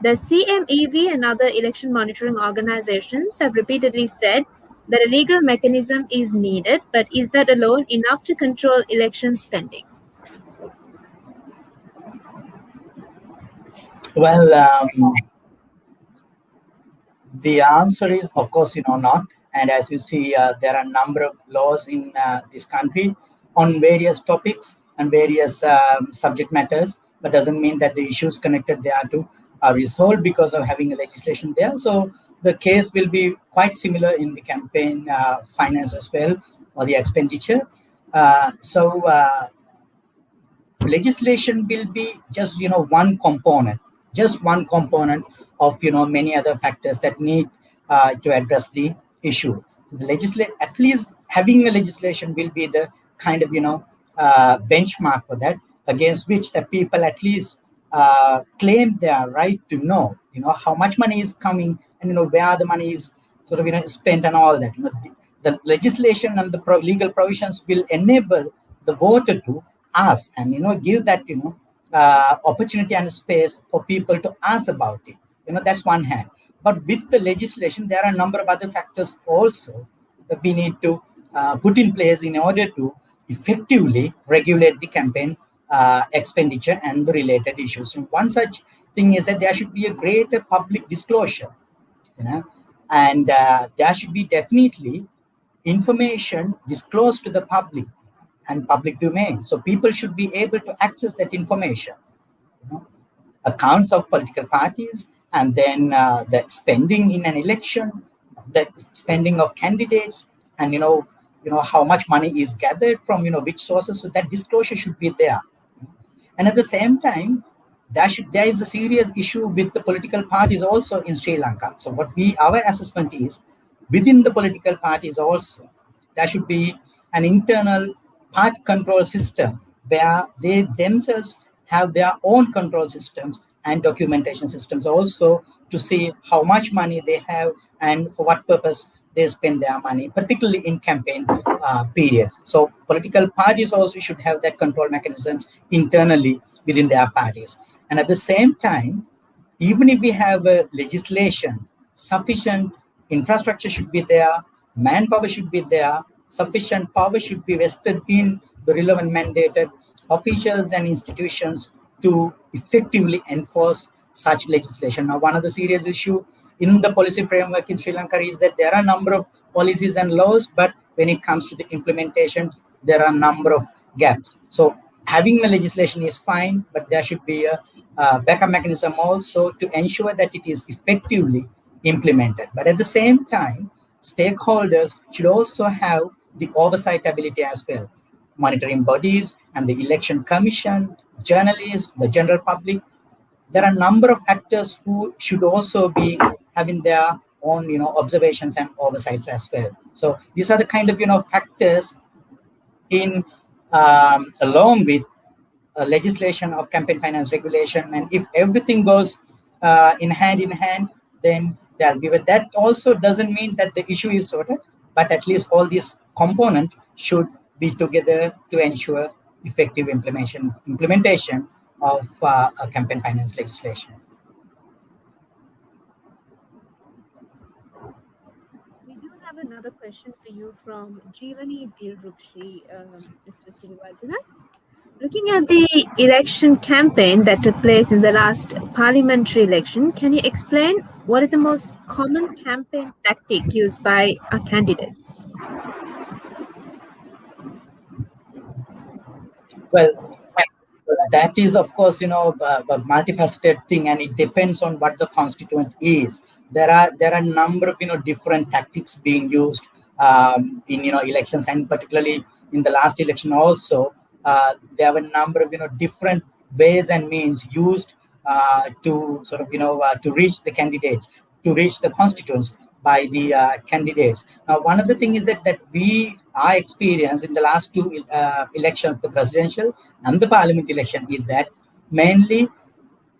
The CMEV and other election monitoring organizations have repeatedly said that a legal mechanism is needed, but is that alone enough to control election spending? Well, the answer is, of course, not. And as you see, there are a number of laws in this country on various topics and various subject matters, but doesn't mean that the issues connected thereto are resolved because of having a legislation there. So the case will be quite similar in the campaign finance as well, or the expenditure. Legislation will be just one component of many other factors that need to address the issue. So the at least having a legislation will be the kind of benchmark for that, against which the people at least claim their right to know how much money is coming, and where the money is sort of spent and all that. The legislation and the legal provisions will enable the voter to ask and give that opportunity and space for people to ask about it. That's one hand. But with the legislation, there are a number of other factors also that we need to put in place in order to effectively regulate the campaign expenditure and the related issues. And one such thing is that there should be a greater public disclosure, and there should be definitely information disclosed to the public and public domain. So people should be able to access that information. Accounts of political parties, and then the spending in an election, the spending of candidates, and how much money is gathered from which sources. So that disclosure should be there. And at the same time, there is a serious issue with the political parties also in Sri Lanka. So our assessment is, within the political parties also, there should be an internal party control system where they themselves have their own control systems and documentation systems also, to see how much money they have and for what purpose they spend their money, particularly in campaign periods. So political parties also should have that control mechanisms internally within their parties. And at the same time, even if we have a legislation, sufficient infrastructure should be there, manpower should be there, sufficient power should be vested in the relevant mandated officials and institutions to effectively enforce such legislation. Now, one of the serious issues in the policy framework in Sri Lanka is that there are a number of policies and laws, but when it comes to the implementation, there are a number of gaps. So having the legislation is fine, but there should be a backup mechanism also to ensure that it is effectively implemented. But at the same time, stakeholders should also have the oversight ability as well. Monitoring bodies and the election commission, journalists, the general public, there are a number of actors who should also be having their own, observations and oversights as well. So these are the kind of, factors in along with legislation of campaign finance regulation. And if everything goes in hand, then there'll be. But that also doesn't mean that the issue is sorted, but at least all these components should be together to ensure effective implementation of a campaign finance legislation. We do have another question for you from Jeevani Dilrukshi, Mr. Sirivardhana. Looking at the election campaign that took place in the last parliamentary election, can you explain what is the most common campaign tactic used by our candidates? Well, that is, of course, a multifaceted thing, and it depends on what the constituent is. There are a number of different tactics being used in elections, and particularly in the last election also, there were a number of different ways and means used to sort of to reach the candidates, to reach the constituents by the candidates. Now, one of the things is that our experience in the last two elections, the presidential and the parliament election, is that mainly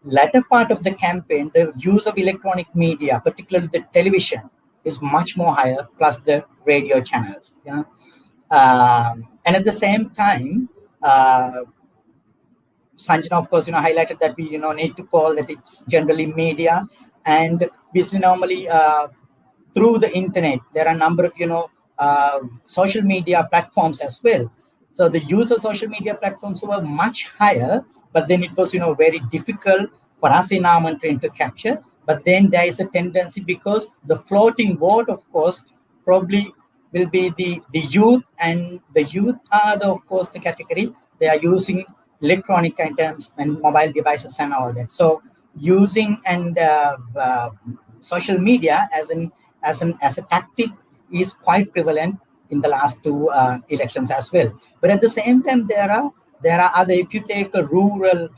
latter part of the campaign, the use of electronic media, particularly the television, is much more higher, plus the radio channels. Yeah, and at the same time, Sanjana, of course, highlighted that we, need to call that it's generally media, and basically normally through the internet, there are a number of, social media platforms as well. So the use of social media platforms were much higher, but then it was, very difficult for us in our country to capture. But then there is a tendency, because the floating vote, of course, probably will be the youth, and the youth are, of course, the category. They are using electronic items and mobile devices and all that. So using and social media as a tactic is quite prevalent in the last two elections as well. But at the same time, there are other. If you take a rural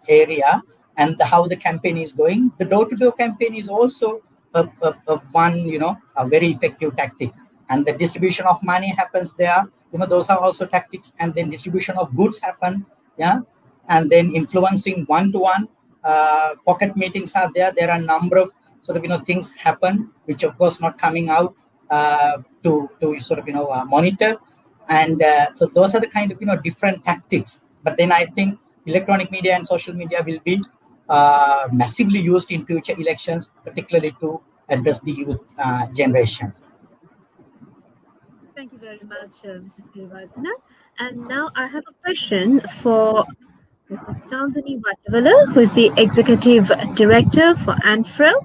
area and how the campaign is going, the door-to-door campaign is also a one, a very effective tactic. And the distribution of money happens there. Those are also tactics. And then distribution of goods happen. Yeah, and then influencing one-to-one pocket meetings are there. There are a number of sort of things happen, which of course not coming out to sort of monitor. And so those are the kind of different tactics. But then I think electronic media and social media will be massively used in future elections, particularly to address the youth generation. Thank you very much, Mrs. Sirivardhana. And now I have a question for Mrs. Chandani Vattivala, who is the Executive Director for ANFREL.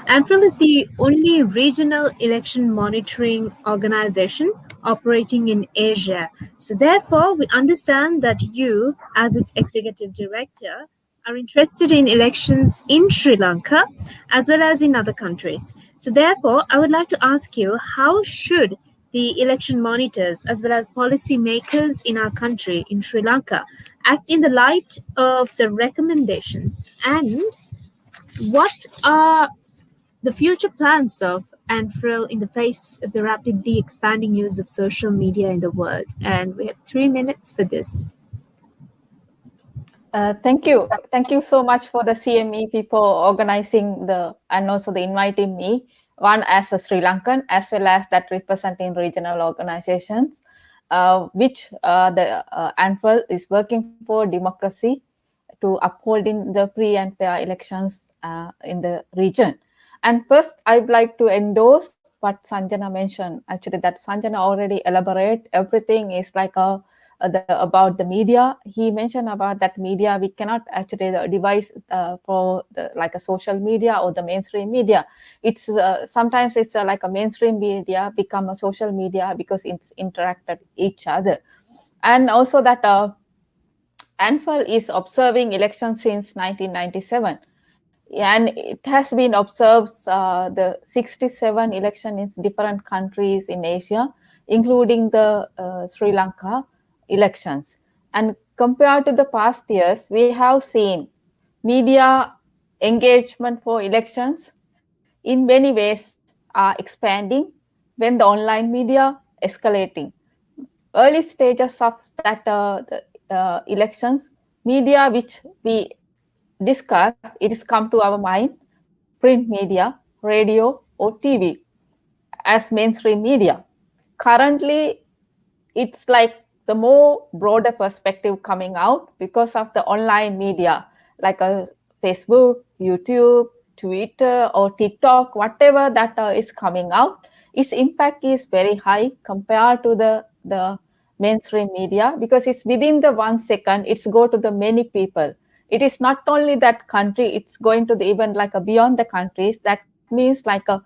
ANFREL is the only regional election monitoring organization operating in Asia. So therefore, we understand that you, as its Executive Director, are interested in elections in Sri Lanka as well as in other countries. So therefore, I would like to ask you, how should the election monitors as well as policy makers in our country, in Sri Lanka, act in the light of the recommendations, and what are the future plans of ANFREL in the face of the rapidly expanding use of social media in the world? And we have 3 minutes for this. Thank you. Thank you so much for the CME people organizing and also the inviting me, one as a Sri Lankan as well as that representing regional organizations, which the ANFREL is working for democracy to upholding the free and fair elections in the region. And first, I'd like to endorse what Sanjana mentioned. Actually, that Sanjana already elaborate. Everything is like about the media. He mentioned about that media. We cannot actually devise for like a social media or the mainstream media. It's sometimes it's like a mainstream media become a social media because it's interacted each other. And also that ANFAL is observing elections since 1997, and it has been observed the 67 elections in different countries in Asia, including the Sri Lanka elections. And compared to the past years, we have seen media engagement for elections in many ways are expanding when the online media escalating. Early stages of that elections, media which we discuss, it is come to our mind, print media, radio, or TV as mainstream media. Currently, it's like the more broader perspective coming out because of the online media like Facebook, YouTube, Twitter, or TikTok, whatever that is coming out. Its impact is very high compared to the mainstream media because it's within the 1 second, it's go to the many people. It is not only that country, it's going to the even like a beyond the countries. That means like a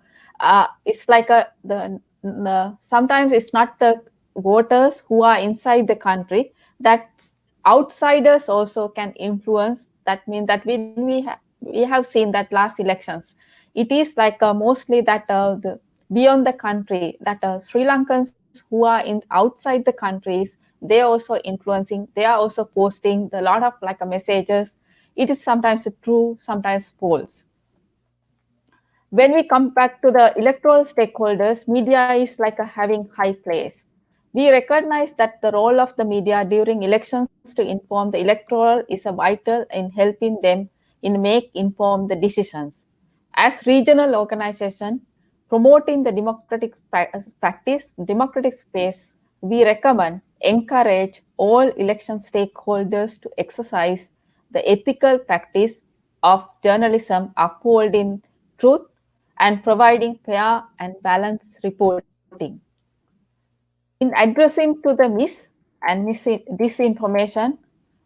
it's like a the sometimes it's not the voters who are inside the country, that outsiders also can influence. That means that when we have seen that last elections, it is like mostly that the beyond the country, that Sri Lankans who are in outside the countries, they are also influencing, they are also posting a lot of like messages. It is sometimes true, sometimes false. When we come back to the electoral stakeholders, media is like having high place. We recognize that the role of the media during elections to inform the electoral is a vital in helping them in make informed decisions. As regional organization promoting the democratic practice, democratic space, we recommend, encourage all election stakeholders to exercise the ethical practice of journalism, upholding truth and providing fair and balanced reporting. In addressing to the disinformation,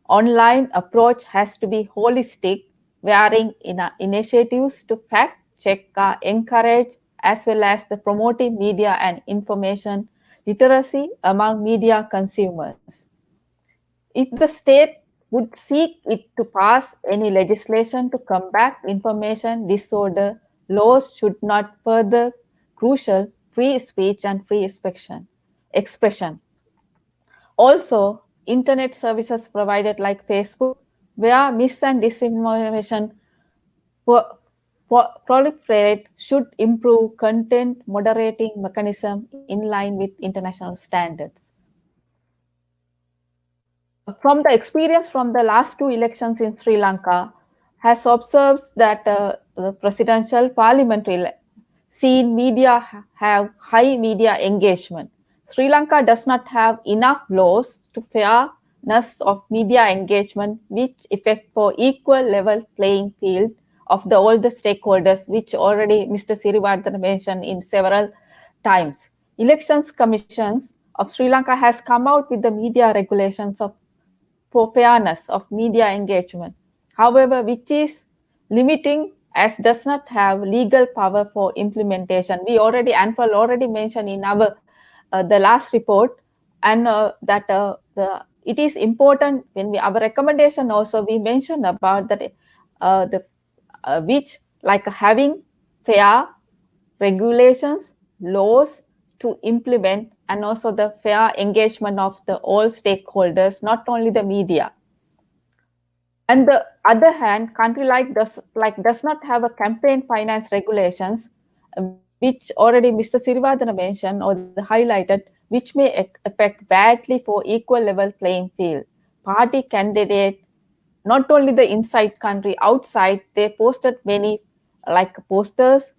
online approach has to be holistic, varying in initiatives to fact check, encourage, as well as the promoting media and information literacy among media consumers. If the state would seek it to pass any legislation to combat information disorder, laws should not further crucial free speech and free expression. Also, internet services provided like Facebook, where mis and disinformation proliferate, should improve content moderating mechanism in line with international standards. From the experience from the last two elections in Sri Lanka, has observed that the presidential parliamentary scene media have high media engagement. Sri Lanka does not have enough laws to fairness of media engagement, which effect for equal level playing field of the all the stakeholders, which already Mr. Sirivardhana mentioned in several times. Elections Commissions of Sri Lanka has come out with the media regulations for fairness of media engagement. However, which is limiting as does not have legal power for implementation. We already, ANFAL already mentioned in our the last report, and that it is important when our recommendation also we mentioned about that the which like having fair regulations, laws to implement, and also the fair engagement of the all stakeholders, not only the media. On the other hand, country does not have a campaign finance regulations, which already Mr. Sirivardhana mentioned or highlighted, which may affect badly for equal level playing field. Party candidate, not only the inside country, outside, they posted many like posters,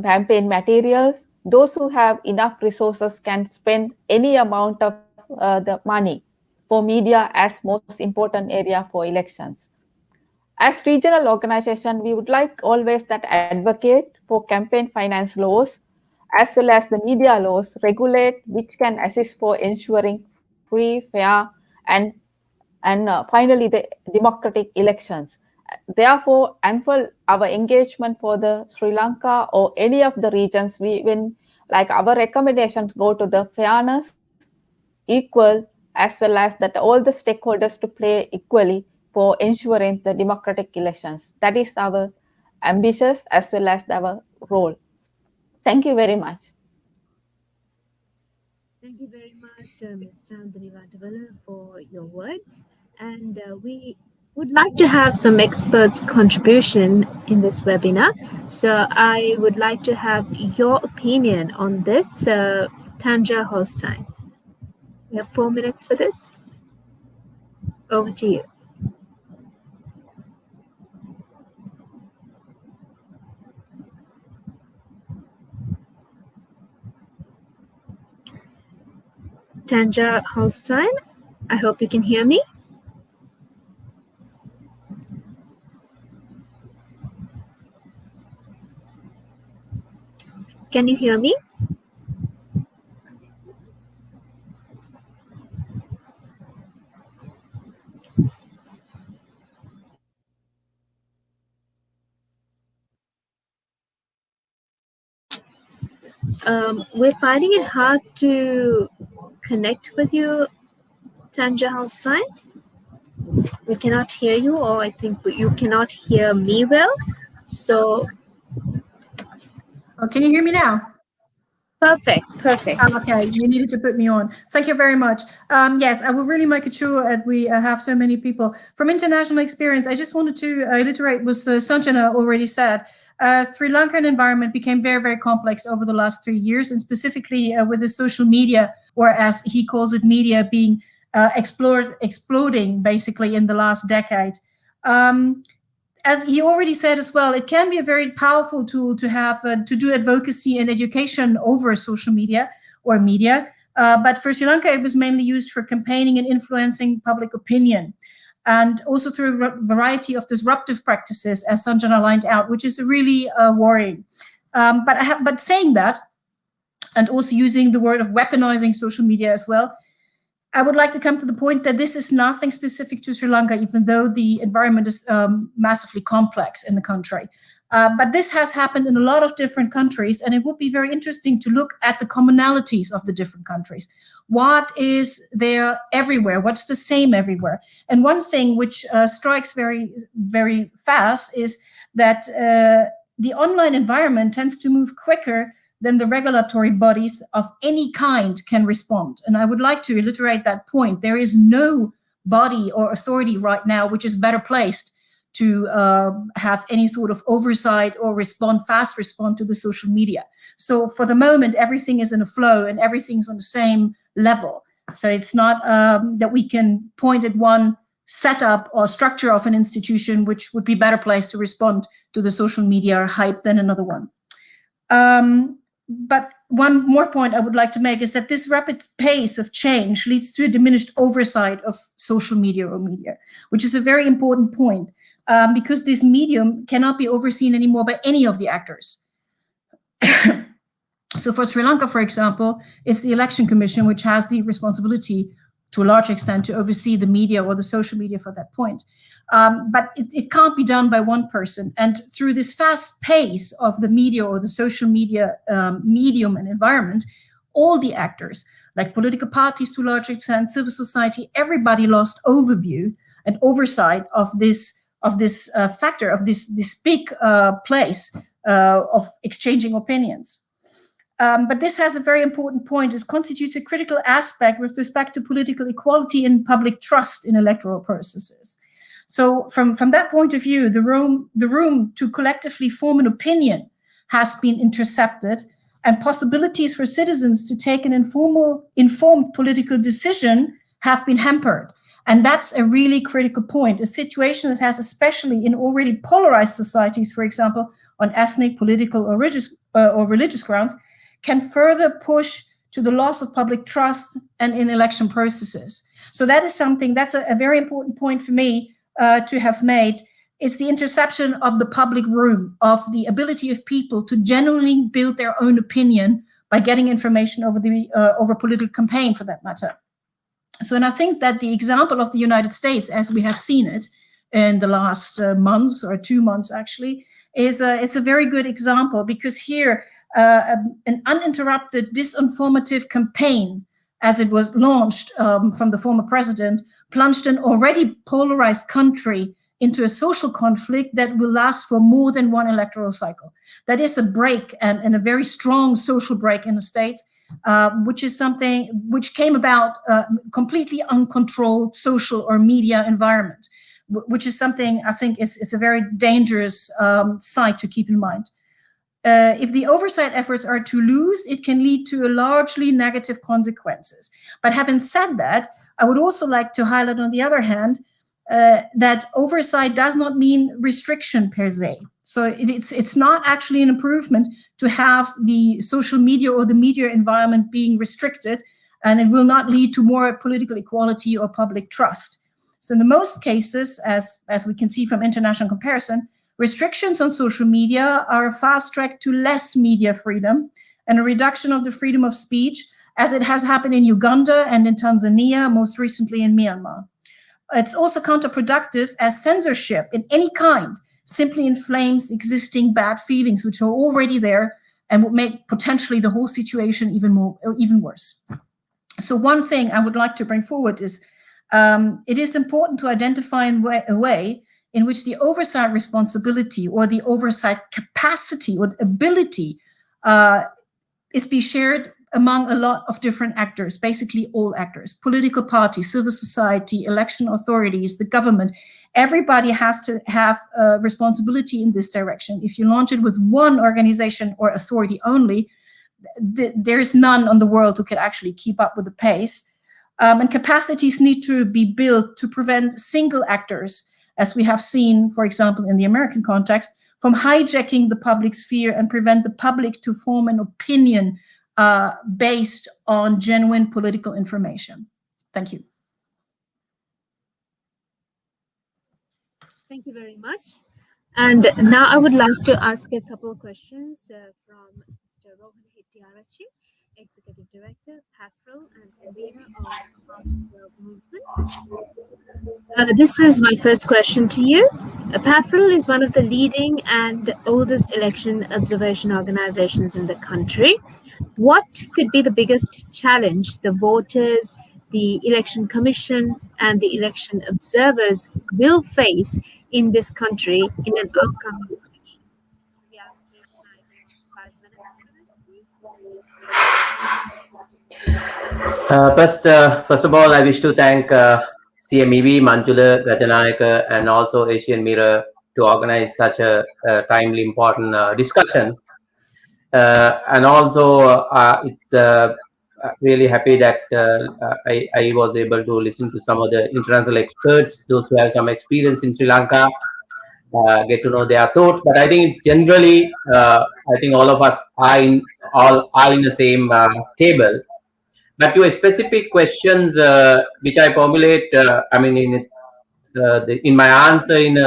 campaign materials. Those who have enough resources can spend any amount of the money for media as most important area for elections. As regional organization, we would like always that advocate for campaign finance laws as well as the media laws regulate which can assist for ensuring free, fair, and finally the democratic elections. Therefore, and for our engagement for the Sri Lanka or any of the regions, when like our recommendations go to the fairness, equal, as well as that all the stakeholders to play equally for ensuring the democratic elections. That is our ambitious as well as our role. Thank you very much. Thank you very much, Ms. Chandani Vantavala, for your words. And we would like to have some experts' contribution in this webinar. So I would like to have your opinion on this. Tanja Holstein. We have 4 minutes for this. Over to you. Tanja Holstein, I hope you can hear me. Can you hear me? We're finding it hard to connect with you, Tanja Holstein. We cannot hear you, or I think you cannot hear me well. So, can you hear me now? Perfect. Okay, you needed to put me on. Thank you very much. Yes, I will really make it sure that we have so many people. From international experience, I just wanted to reiterate what Sanjana already said. Sri Lankan environment became very, very complex over the last 3 years, and specifically with the social media, or as he calls it, media being exploding basically in the last decade. As he already said as well, it can be a very powerful tool to have to do advocacy and education over social media or media. But for Sri Lanka, it was mainly used for campaigning and influencing public opinion, and also through a variety of disruptive practices, as Sanjana lined out, which is really worrying. But saying that, and also using the word of weaponizing social media as well, I would like to come to the point that this is nothing specific to Sri Lanka, even though the environment is massively complex in the country. But this has happened in a lot of different countries, and it would be very interesting to look at the commonalities of the different countries. What is there everywhere? What's the same everywhere? And one thing which strikes very, very fast is that the online environment tends to move quicker than the regulatory bodies of any kind can respond. And I would like to reiterate that point. There is no body or authority right now which is better placed to have any sort of oversight or fast respond to the social media. So for the moment, everything is in a flow and everything's on the same level. So it's not that we can point at one setup or structure of an institution which would be better placed to respond to the social media hype than another one. But one more point I would like to make is that this rapid pace of change leads to a diminished oversight of social media or media, which is a very important point, because this medium cannot be overseen anymore by any of the actors. So for Sri Lanka, for example, it's the Election Commission which has the responsibility to a large extent to oversee the media or the social media for that point. But it can't be done by one person. And through this fast pace of the media or the social media medium and environment, all the actors, like political parties to a large extent, civil society, everybody lost overview and oversight of this factor, of this big place of exchanging opinions. But this has a very important point. It constitutes a critical aspect with respect to political equality and public trust in electoral processes. So from that point of view, the room to collectively form an opinion has been intercepted, and possibilities for citizens to take an informed political decision have been hampered. And that's a really critical point, a situation that has, especially in already polarized societies, for example, on ethnic, political, or religious grounds, can further push to the loss of public trust and in election processes. So that is something, that's a very important point for me to have made. It's the interception of the public room, of the ability of people to genuinely build their own opinion by getting information over political campaign, for that matter. So, and I think that the example of the United States, as we have seen it in the last months, or 2 months actually, is a very good example, because here an uninterrupted disinformative campaign as it was launched from the former president, plunged an already polarized country into a social conflict that will last for more than one electoral cycle. That is a break, and a very strong social break in the States, which is something which came about completely uncontrolled social or media environment, which is something I think is a very dangerous side to keep in mind. If the oversight efforts are too loose, it can lead to largely negative consequences. But having said that, I would also like to highlight, on the other hand, that oversight does not mean restriction per se. So it's not actually an improvement to have the social media or the media environment being restricted, and it will not lead to more political equality or public trust. So in the most cases, as we can see from international comparison, restrictions on social media are a fast track to less media freedom and a reduction of the freedom of speech, as it has happened in Uganda and in Tanzania, most recently in Myanmar. It's also counterproductive, as censorship in any kind simply inflames existing bad feelings, which are already there, and would make potentially the whole situation even worse. So one thing I would like to bring forward is it is important to identify a way in which the oversight responsibility or the oversight capacity or ability is be shared among a lot of different actors, basically all actors, political parties, civil society, election authorities, the government. Everybody has to have a responsibility in this direction. If you launch it with one organization or authority only, there is none in the world who can actually keep up with the pace. And capacities need to be built to prevent single actors, as we have seen, for example, in the American context, from hijacking the public sphere and prevent the public to form an opinion based on genuine political information. Thank you. Thank you very much. And now I would like to ask a couple of questions from Mr. Rohan Hettiarachchi, Executive Director, PAFRIL, and convener of March 12 Movement. This is my first question to you. PAFRIL is one of the leading and oldest election observation organizations in the country. What could be the biggest challenge the voters, the Election Commission, and the election observers will face in this country in an upcoming election? We allocate 5 minutes for this, please. First of all, I wish to thank CMEV, Manjula, Gajanayaka, and also AsianMirror to organize such a timely, important discussions. And also, it's really happy that I was able to listen to some of the international experts, those who have some experience in Sri Lanka, get to know their thoughts. But I think generally, I think all of us are in the same table. But to a specific questions which I formulate, I mean, in my answer in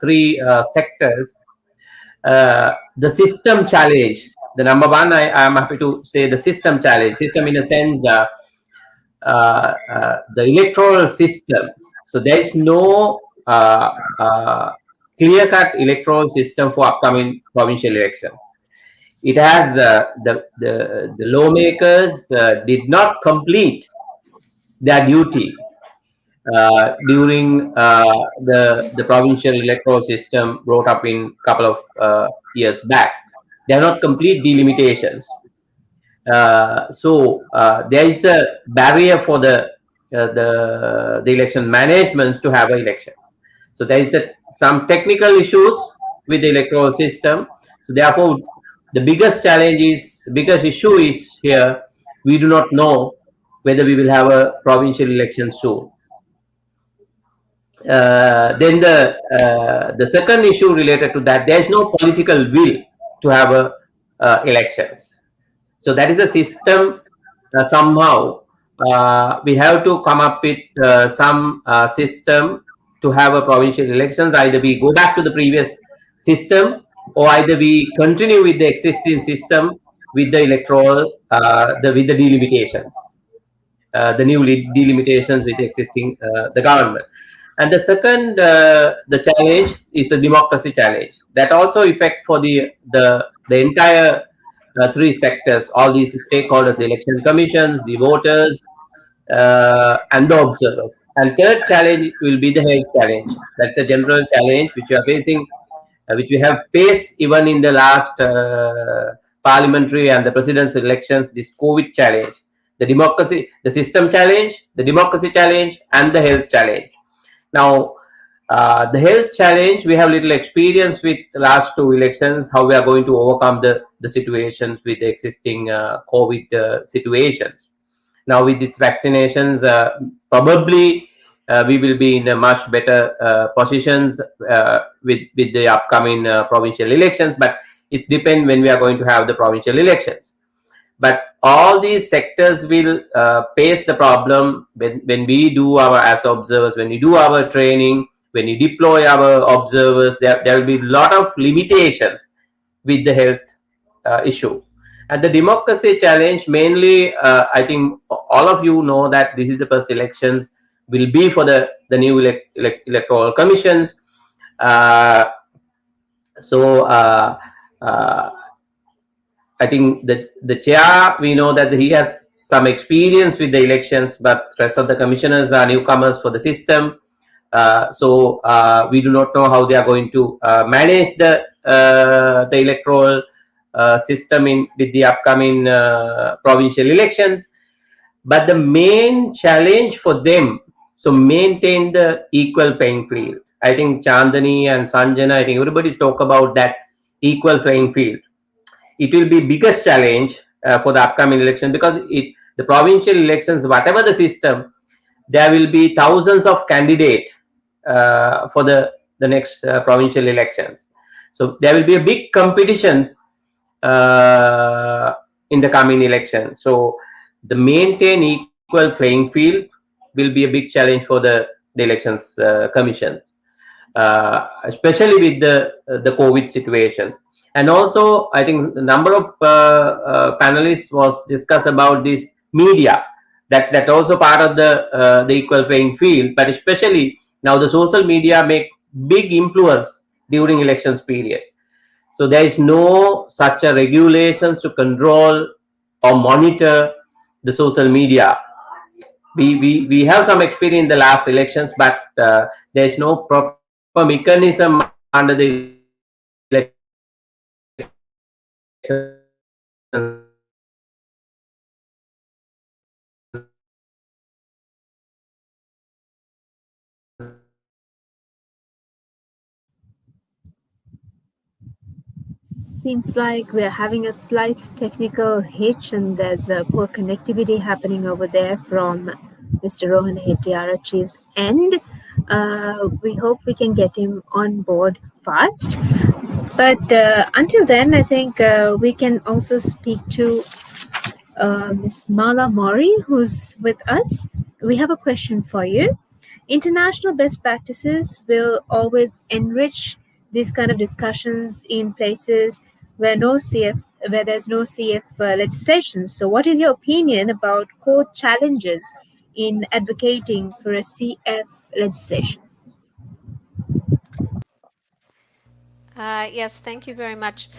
3 sectors, the system challenge. The number one, I am happy to say the system challenge. System in a sense, the electoral system. So there is no clear-cut electoral system for upcoming provincial elections. It has the lawmakers did not complete their duty during the provincial electoral system brought up in a couple of years back. They are not complete delimitations. So there is a barrier for the election management to have elections. So there is some technical issues with the electoral system. So therefore, the biggest issue is here, we do not know whether we will have a provincial election soon. Then the second issue related to that, there is no political will to have elections. So that is a system somehow we have to come up with some system to have a provincial elections. Either we go back to the previous system, or either we continue with the existing system with the electoral, with the delimitations, the new delimitations with existing the government. And the second, the challenge is the democracy challenge. That also affect for the entire 3 sectors, all these stakeholders, the election commissions, the voters, and the observers. And third challenge will be the health challenge. That's a general challenge which we are facing, which we have faced even in the last parliamentary and the presidential elections. This COVID challenge, the democracy, the system challenge, the democracy challenge, and the health challenge. Now, the health challenge, we have little experience with the last two elections, how we are going to overcome the situations with the existing COVID situations. Now with these vaccinations, probably we will be in a much better positions with the upcoming provincial elections, but it's depend when we are going to have the provincial elections. But all these sectors will face the problem when we do our as observers, when we do our training, when we deploy our observers. There will be a lot of limitations with the health issue. And the democracy challenge, mainly, I think all of you know that this is the first elections will be for the new electoral commissions. So I think that the chair, we know that he has some experience with the elections, but rest of the commissioners are newcomers for the system. So we do not know how they are going to manage the electoral system with the upcoming provincial elections. But the main challenge for them, so maintain the equal playing field. I think Chandani and Sanjana, I think everybody's talk about that equal playing field. It will be biggest challenge for the upcoming election, because the provincial elections, whatever the system, there will be thousands of candidates for the next provincial elections. So there will be a big competitions in the coming election. So the maintain equal playing field will be a big challenge for the elections commissions, especially with the COVID situations. And also, I think the number of panelists was discussed about this media. That also part of the equal playing field, but especially now the social media make big influence during elections period. So there is no such a regulations to control or monitor the social media. We have some experience in the last elections, but there is no proper mechanism under the elections Seems like we're having a slight technical hitch and there's a poor connectivity happening over there from Mr. Rohan Hettiarachi's end. We hope we can get him on board fast. But until then, I think we can also speak to Ms. Mala Mori, who's with us. We have a question for you. International best practices will always enrich these kind of discussions in places where where there's no CF legislation. So, what is your opinion about core challenges in advocating for a CF legislation? Yes, thank you very much.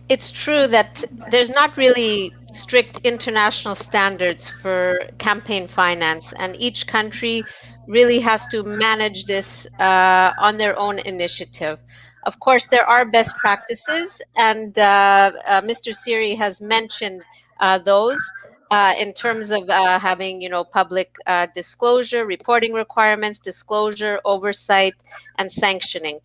It's true that there's not really strict international standards for campaign finance, and each country really has to manage this on their own initiative. Of course, there are best practices, and Mr. Siri has mentioned those in terms of having, public disclosure, reporting requirements, disclosure, oversight, and sanctioning.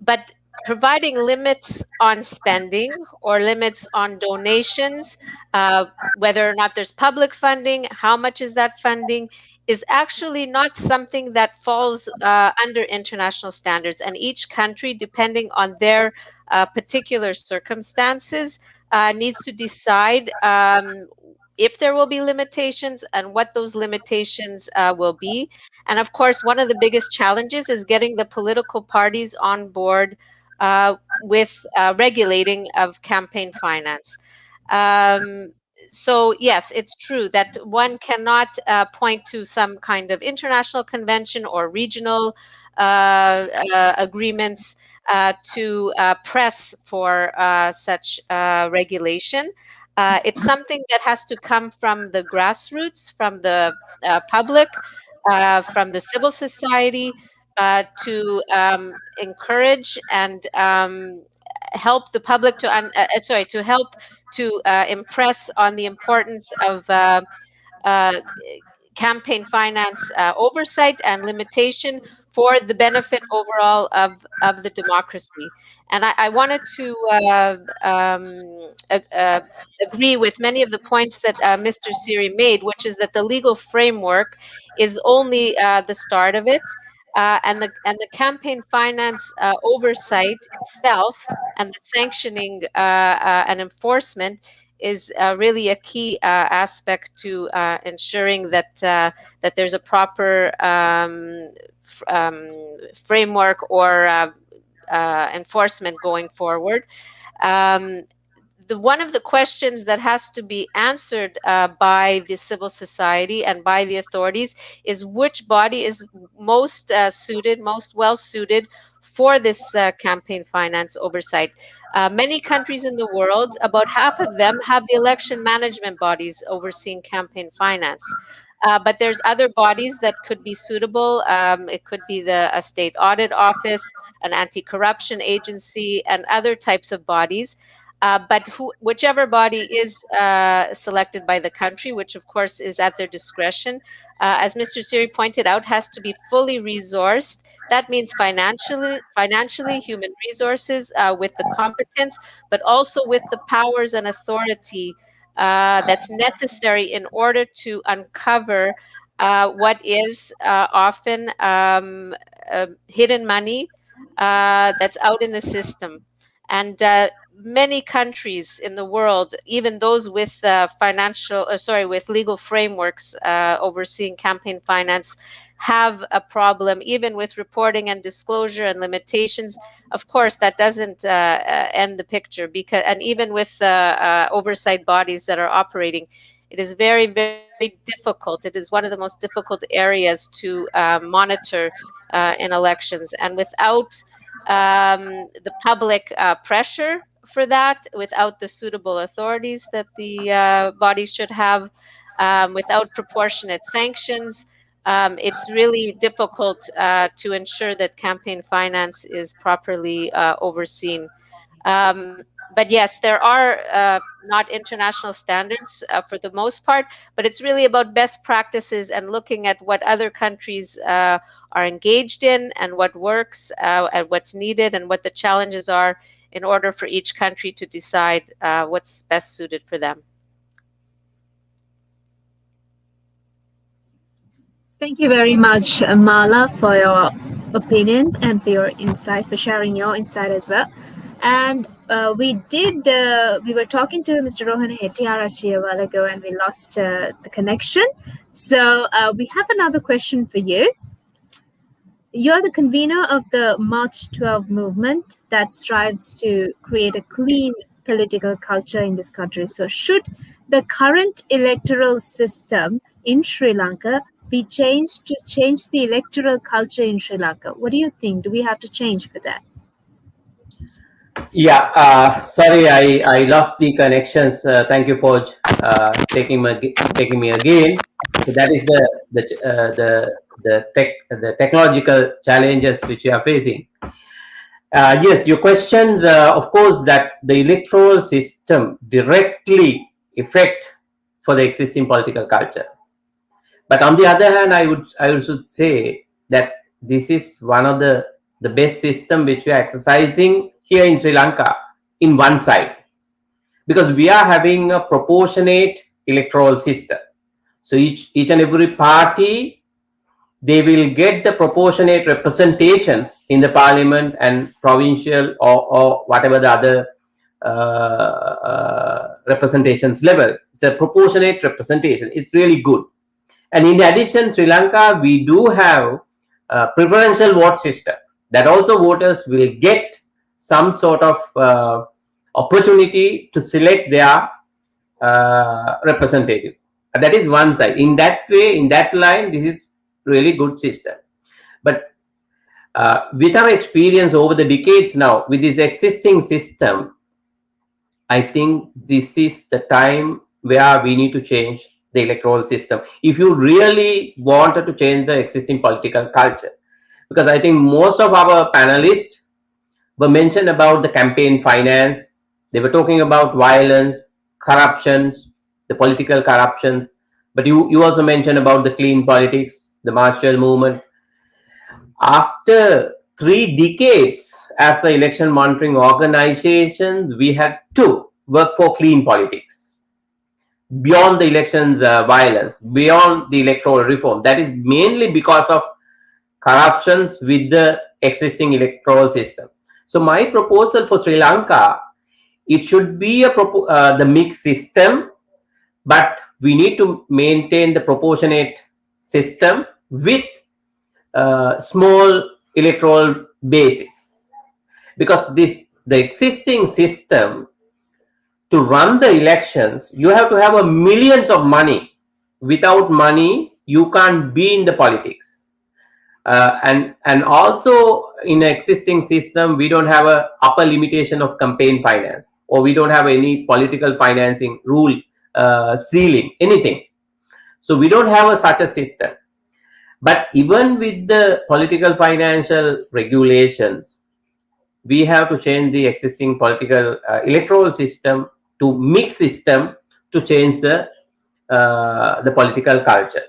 But providing limits on spending or limits on donations, whether or not there's public funding, how much is that funding, is actually not something that falls under international standards. And each country, depending on their particular circumstances, needs to decide if there will be limitations and what those limitations will be. And of course, one of the biggest challenges is getting the political parties on board with regulating of campaign finance. So yes, it's true that one cannot point to some kind of international convention or regional agreements to press for such regulation. It's something that has to come from the grassroots, from the public, from the civil society, to encourage and help the public to help to impress on the importance of campaign finance oversight and limitation for the benefit overall of the democracy. And I wanted to agree with many of the points that Mr. Siri made, which is that the legal framework is only the start of it. And the campaign finance oversight itself and the sanctioning and enforcement is really a key aspect to ensuring that that there's a proper framework or enforcement going forward. One of the questions that has to be answered by the civil society and by the authorities is which body is most suited, most well suited for this campaign finance oversight. Many countries in the world, about half of them, have the election management bodies overseeing campaign finance. But there's other bodies that could be suitable. It could be a state audit office, an anti-corruption agency, and other types of bodies. But whichever body is selected by the country, which of course is at their discretion, as Mr. Siri pointed out, has to be fully resourced. That means financially, human resources, with the competence, but also with the powers and authority that's necessary in order to uncover what is often hidden money that's out in the system. And many countries in the world, even those with with legal frameworks overseeing campaign finance, have a problem even with reporting and disclosure and limitations. Of course, that doesn't end the picture, and even with oversight bodies that are operating, it is very, very difficult. It is one of the most difficult areas to monitor in elections. And without the public pressure for that, without the suitable authorities that the bodies should have, without proportionate sanctions, it's really difficult to ensure that campaign finance is properly overseen. But yes, there are not international standards for the most part, but it's really about best practices and looking at what other countries are engaged in and what works and what's needed and what the challenges are in order for each country to decide what's best suited for them. Thank you very much, Mala, for your opinion and for your insight, for sharing your insight as well. And we were talking to Mr. Rohan Hettiarachchi a while ago and we lost the connection. So we have another question for you. You're the convener of the March 12 movement that strives to create a clean political culture in this country. So should the current electoral system in Sri Lanka be changed to change the electoral culture in Sri Lanka? What do you think? Do we have to change for that? Yeah, sorry, I lost the connections. Thank you for taking me again. So that is the technological challenges which we are facing. Yes, your questions, of course, that the electoral system directly affect for the existing political culture. But on the other hand, I should say that this is one of the best system which we are exercising here in Sri Lanka in one side, because we are having a proportionate electoral system. So each and every party, they will get the proportionate representations in the parliament and provincial or whatever the other representations level. It's a proportionate representation. It's really good. And in addition, Sri Lanka, we do have a preferential vote system that also voters will get some sort of opportunity to select their representative. That is one side. In that way, in that line, this is really good system. But with our experience over the decades now, with this existing system, I think this is the time where we need to change the electoral system if you really wanted to change the existing political culture. Because I think most of our panelists were mentioned about the campaign finance. They were talking about violence, corruptions, the political corruption. But you also mentioned about the clean politics, the Marshall movement. After 3 decades as the election monitoring organization, we had to work for clean politics. Beyond the elections violence, beyond the electoral reform. That is mainly because of corruptions with the existing electoral system. So my proposal for Sri Lanka, it should be the mixed system, but we need to maintain the proportionate system with small electoral basis, because the existing system, to run the elections, you have to have a millions of money. Without money, you can't be in the politics. And also in an existing system, we don't have a upper limitation of campaign finance, or we don't have any political financing rule ceiling, anything. So we don't have such a system. But even with the political financial regulations, we have to change the existing political electoral system to mixed system to change the political culture.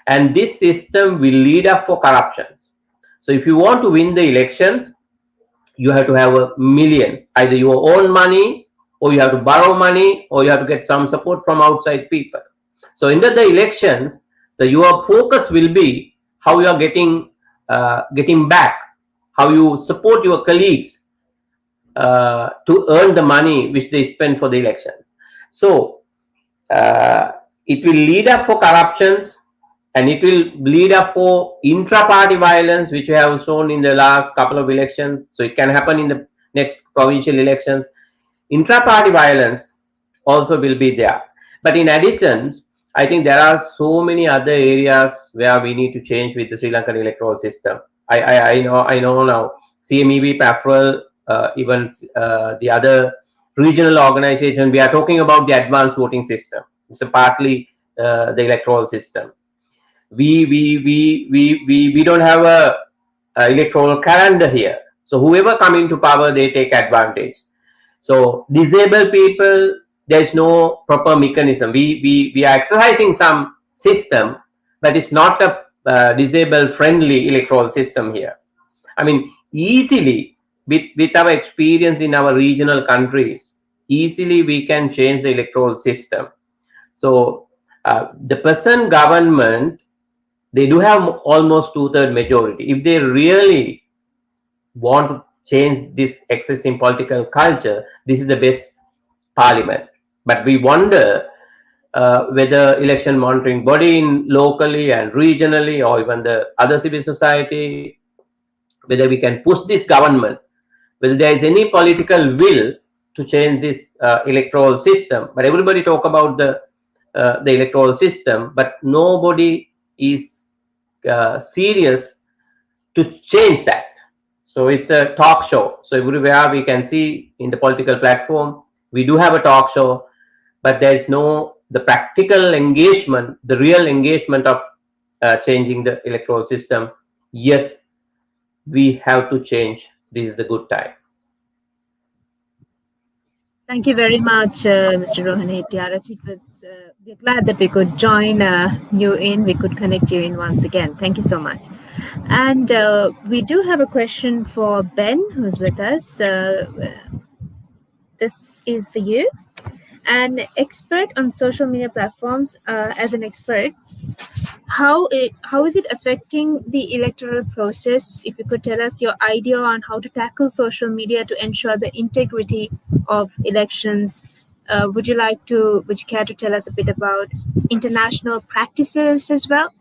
And this system will lead up for corruptions. So if you want to win the elections, you have to have millions, either your own money, or you have to borrow money, or you have to get some support from outside people. So in the elections, your focus will be how you are getting back, how you support your colleagues to earn the money which they spend for the election. So it will lead up for corruptions, and it will lead up for intra-party violence, which we have shown in the last couple of elections. So it can happen in the next provincial elections. Intra-party violence also will be there. But in addition, I think there are so many other areas where we need to change with the Sri Lankan electoral system. I know now CMEB, PAFREL, even the other regional organization, we are talking about the advanced voting system. It's partly the electoral system. We don't have a electoral calendar here. So whoever come into power, they take advantage. So disabled people, there's no proper mechanism. We are exercising some system, but it's not a disabled friendly electoral system here. I mean, easily with our experience in our regional countries, easily we can change the electoral system. So the present government, they do have almost 2/3 majority. If they really want to change this existing political culture, this is the best parliament. But we wonder whether election monitoring body locally and regionally, or even the other civil society, whether we can push this government, whether there is any political will to change this electoral system. But everybody talk about the electoral system, but nobody is serious to change that. So it's a talk show. So everywhere we can see in the political platform, we do have a talk show, but there is the practical engagement, the real engagement of changing the electoral system. Yes, we have to change. This is the good time. Thank you very much, Mr. Rohan Hettiarach. It was we're glad that we could join you in. We could connect you in once again. Thank you so much. And we do have a question for Ben, who's with us. This is for you. An expert on social media platforms, as an expert, how is it affecting the electoral process? If you could tell us your idea on how to tackle social media to ensure the integrity of elections. Would you care to tell us a bit about international practices as well?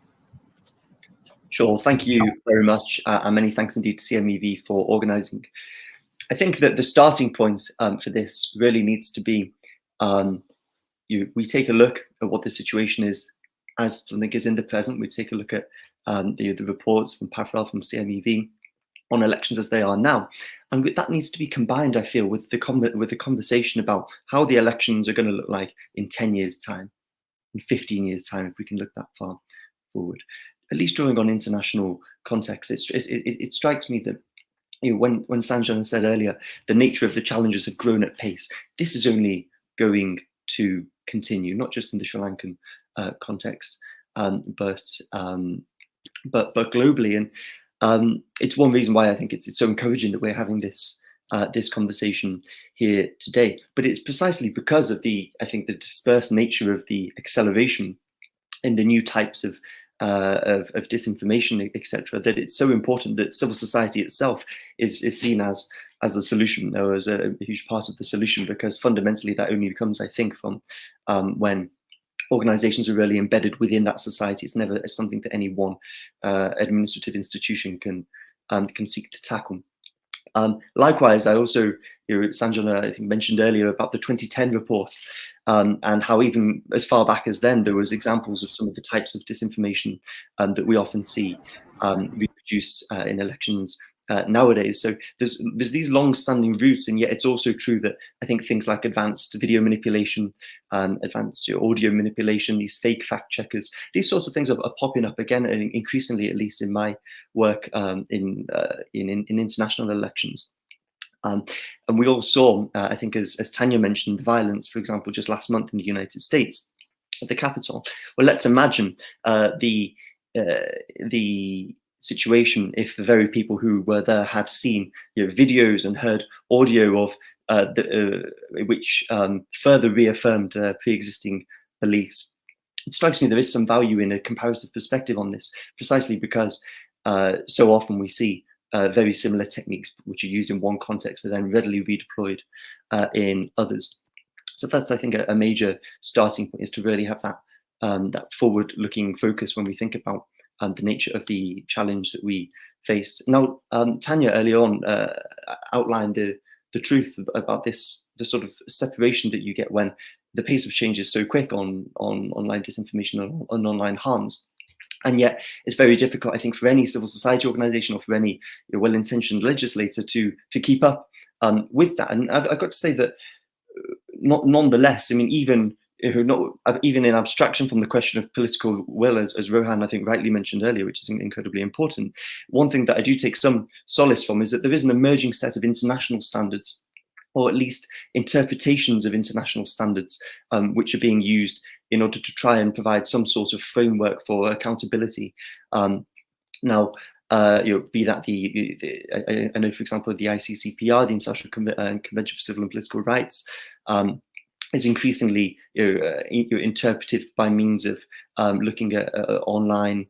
Sure, thank you very much, and many thanks indeed to CMEV for organising. I think that the starting point for this really needs to be we take a look at what the situation is as something is in the present. We take a look at the reports from PAFREL, from CMEV, on elections as they are now. And that needs to be combined, I feel, with the conversation about how the elections are going to look like in 10 years' time, in 15 years' time, if we can look that far forward. At least drawing on international context, it strikes me that, you know, when Sanjana said earlier, the nature of the challenges have grown at pace. This is only going to continue, not just in the Sri Lankan context, but globally. And it's one reason why I think it's so encouraging that we're having this this conversation here today. But it's precisely because of the dispersed nature of the acceleration in the new types of disinformation, etc., that it's so important that civil society itself is seen as the solution, or as a huge part of the solution, because fundamentally that only comes, I think, from when organizations are really embedded within that society. It's never something that any one administrative institution can seek to tackle. Likewise, I also, Sanjana, I think, mentioned earlier about the 2010 report, and how even as far back as then, there was examples of some of the types of disinformation that we often see reproduced in elections nowadays. So there's these long-standing roots, and yet it's also true that I think things like advanced video manipulation, advanced audio manipulation, these fake fact checkers, these sorts of things are popping up again, and increasingly, at least in my work in international elections. And we all saw, I think, as Tanya mentioned, the violence, for example, just last month in the United States at the Capitol. Well, let's imagine the situation if the very people who were there had seen videos and heard audio of which further reaffirmed pre-existing beliefs. It strikes me there is some value in a comparative perspective on this, precisely because so often we see very similar techniques which are used in one context are then readily redeployed in others. So that's, I think, a major starting point, is to really have that that forward-looking focus when we think about the nature of the challenge that we faced. Now, Tanya earlier on outlined the truth about this, the sort of separation that you get when the pace of change is so quick on online disinformation and on online harms. And yet it's very difficult, I think, for any civil society organization or for any well-intentioned legislator to keep up with that. And I've got to say that nonetheless, I mean, even in abstraction from the question of political will, as Rohan, I think, rightly mentioned earlier, which is incredibly important, one thing that I do take some solace from is that there is an emerging set of international standards, or at least interpretations of international standards, which are being used in order to try and provide some sort of framework for accountability. Now, be that I know, for example, the ICCPR, the International Convention for Civil and Political Rights, is increasingly interpreted by means of looking at online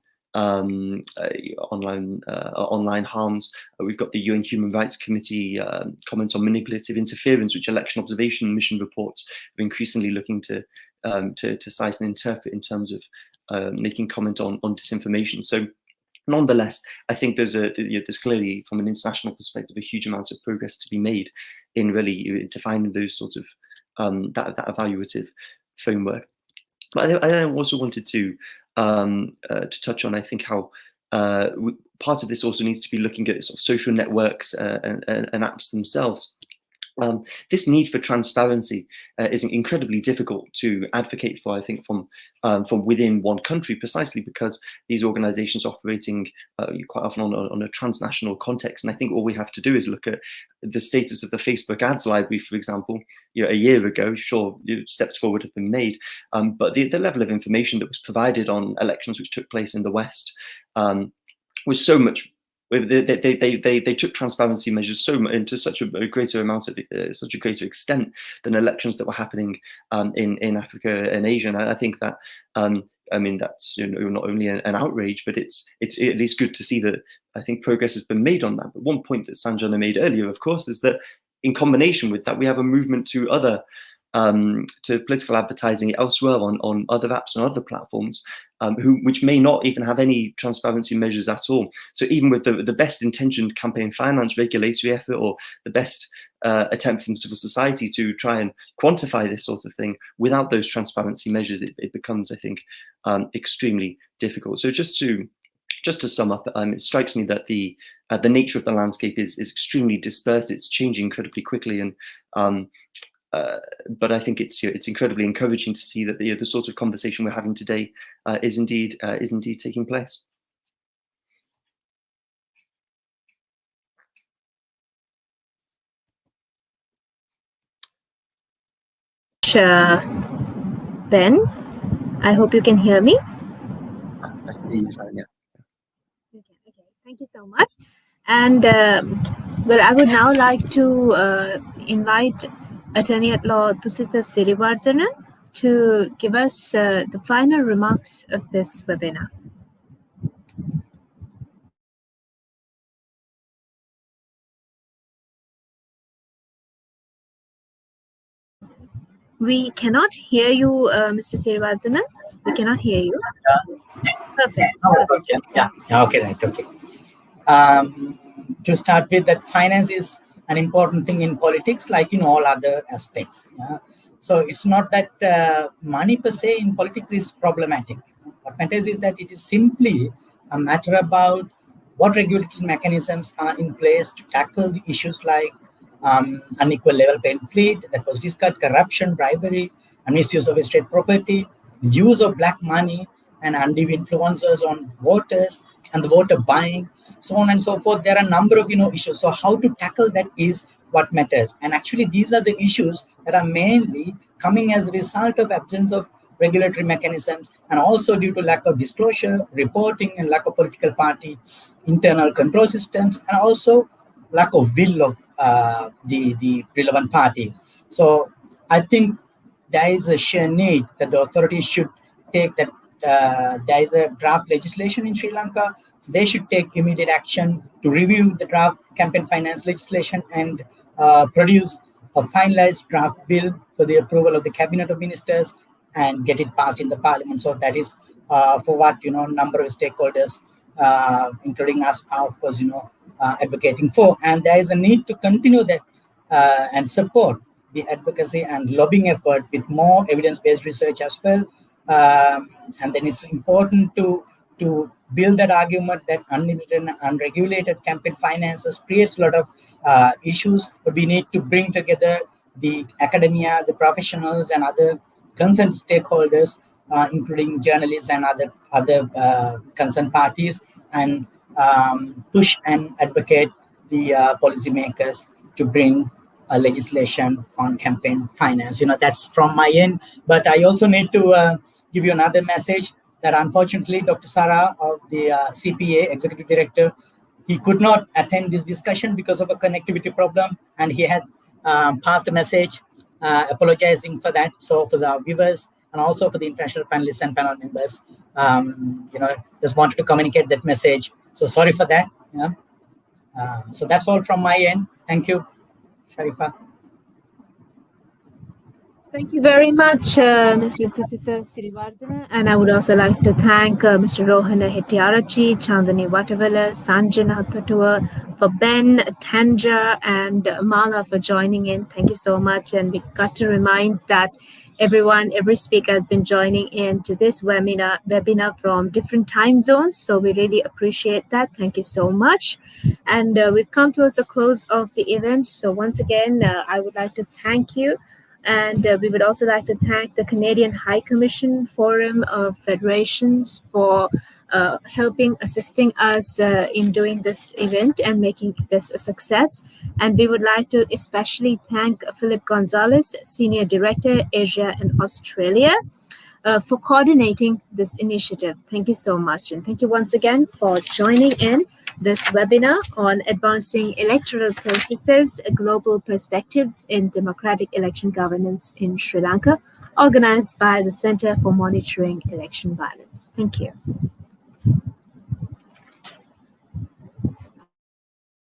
harms. We've got the UN Human Rights Committee comments on manipulative interference, which election observation mission reports are increasingly looking to cite and interpret in terms of making comment on disinformation. So nonetheless, I think there's clearly, from an international perspective, a huge amount of progress to be made in really defining those sorts of that evaluative framework. But I also wanted to touch on, I think, how part of this also needs to be looking at sort of social networks and apps themselves. This need for transparency is incredibly difficult to advocate for, I think, from within one country, precisely because these organizations are operating quite often on a transnational context. And I think all we have to do is look at the status of the Facebook ads library, for example, a year ago. Sure, steps forward have been made, but the level of information that was provided on elections which took place in the West was so much. They took transparency measures into such a greater amount of such a greater extent than elections that were happening in Africa and Asia. And I think that I mean, that's not only an outrage, but it's at least good to see that I think progress has been made on that. But one point that Sanjana made earlier, of course, is that in combination with that, we have a movement to other to political advertising elsewhere on other apps and other platforms, which may not even have any transparency measures at all. So even with the best intentioned campaign finance regulatory effort, or the best attempt from civil society to try and quantify this sort of thing, without those transparency measures, it becomes, I think, extremely difficult. So just to sum up, it strikes me that the the nature of the landscape is extremely dispersed. It's changing incredibly quickly, and but I think it's incredibly encouraging to see that the sort of conversation we're having today is indeed taking place. Ben, I hope you can hear me. I can hear you fine, yeah. Okay. Thank you so much. And well, I would now like to invite Attorney at Law Tusita Sirivardhana to give us the final remarks of this webinar. We cannot hear you, Mr. Sirivardhana. We cannot hear you. Perfect. Okay. Yeah. Okay. Right. Okay. To start with, that finance is an important thing in politics, like in all other aspects. Yeah? So it's not that money per se in politics is problematic. What matters is that it is simply a matter about what regulatory mechanisms are in place to tackle the issues like unequal level playing field that was discussed, corruption, bribery, and misuse of state property, use of black money, and undue influences on voters and the voter buying, so on and so forth. There are a number of issues. So how to tackle that is what matters. And actually, these are the issues that are mainly coming as a result of absence of regulatory mechanisms, and also due to lack of disclosure, reporting, and lack of political party internal control systems, and also lack of will of the relevant parties. So I think there is a sheer need that the authorities should take that. There is a draft legislation in Sri Lanka. So they should take immediate action to review the draft campaign finance legislation and produce a finalized draft bill for the approval of the Cabinet of Ministers and get it passed in the Parliament. So that is for what number of stakeholders, including us, are of course advocating for. And there is a need to continue that and support the advocacy and lobbying effort with more evidence-based research as well. And then it's important to build that argument that unlimited and unregulated campaign finances creates a lot of issues, but we need to bring together the academia, the professionals, and other concerned stakeholders, including journalists and other concerned parties, and push and advocate the policymakers to bring a legislation on campaign finance. That's from my end, but I also need to give you another message that unfortunately Dr. Sara of the CPA Executive Director, he could not attend this discussion because of a connectivity problem, and he had passed a message apologizing for that. So for the viewers and also for the international panelists and panel members, just wanted to communicate that message. So sorry for that. Yeah. So that's all from my end. Thank you, Sharifa. Thank you very much, Mr. Tusita Sirivardhana. And I would also like to thank Mr. Rohana Hettiarachchi, Chandani Vatavela, Sanjana Tatua, for Ben, Tanja, and Mala for joining in. Thank you so much. And we got to remind that every speaker has been joining in to this webinar from different time zones. So we really appreciate that. Thank you so much. And we've come towards the close of the event. So once again, I would like to thank you. And we would also like to thank the Canadian High Commission Forum of Federations for assisting us in doing this event and making this a success. And we would like to especially thank Philip Gonzales, Senior Director, Asia and Australia, for coordinating this initiative. Thank you so much. And thank you once again for joining in this webinar on Advancing Electoral Processes, Global Perspectives in Democratic Election Governance in Sri Lanka, organized by the Center for Monitoring Election Violence. Thank you.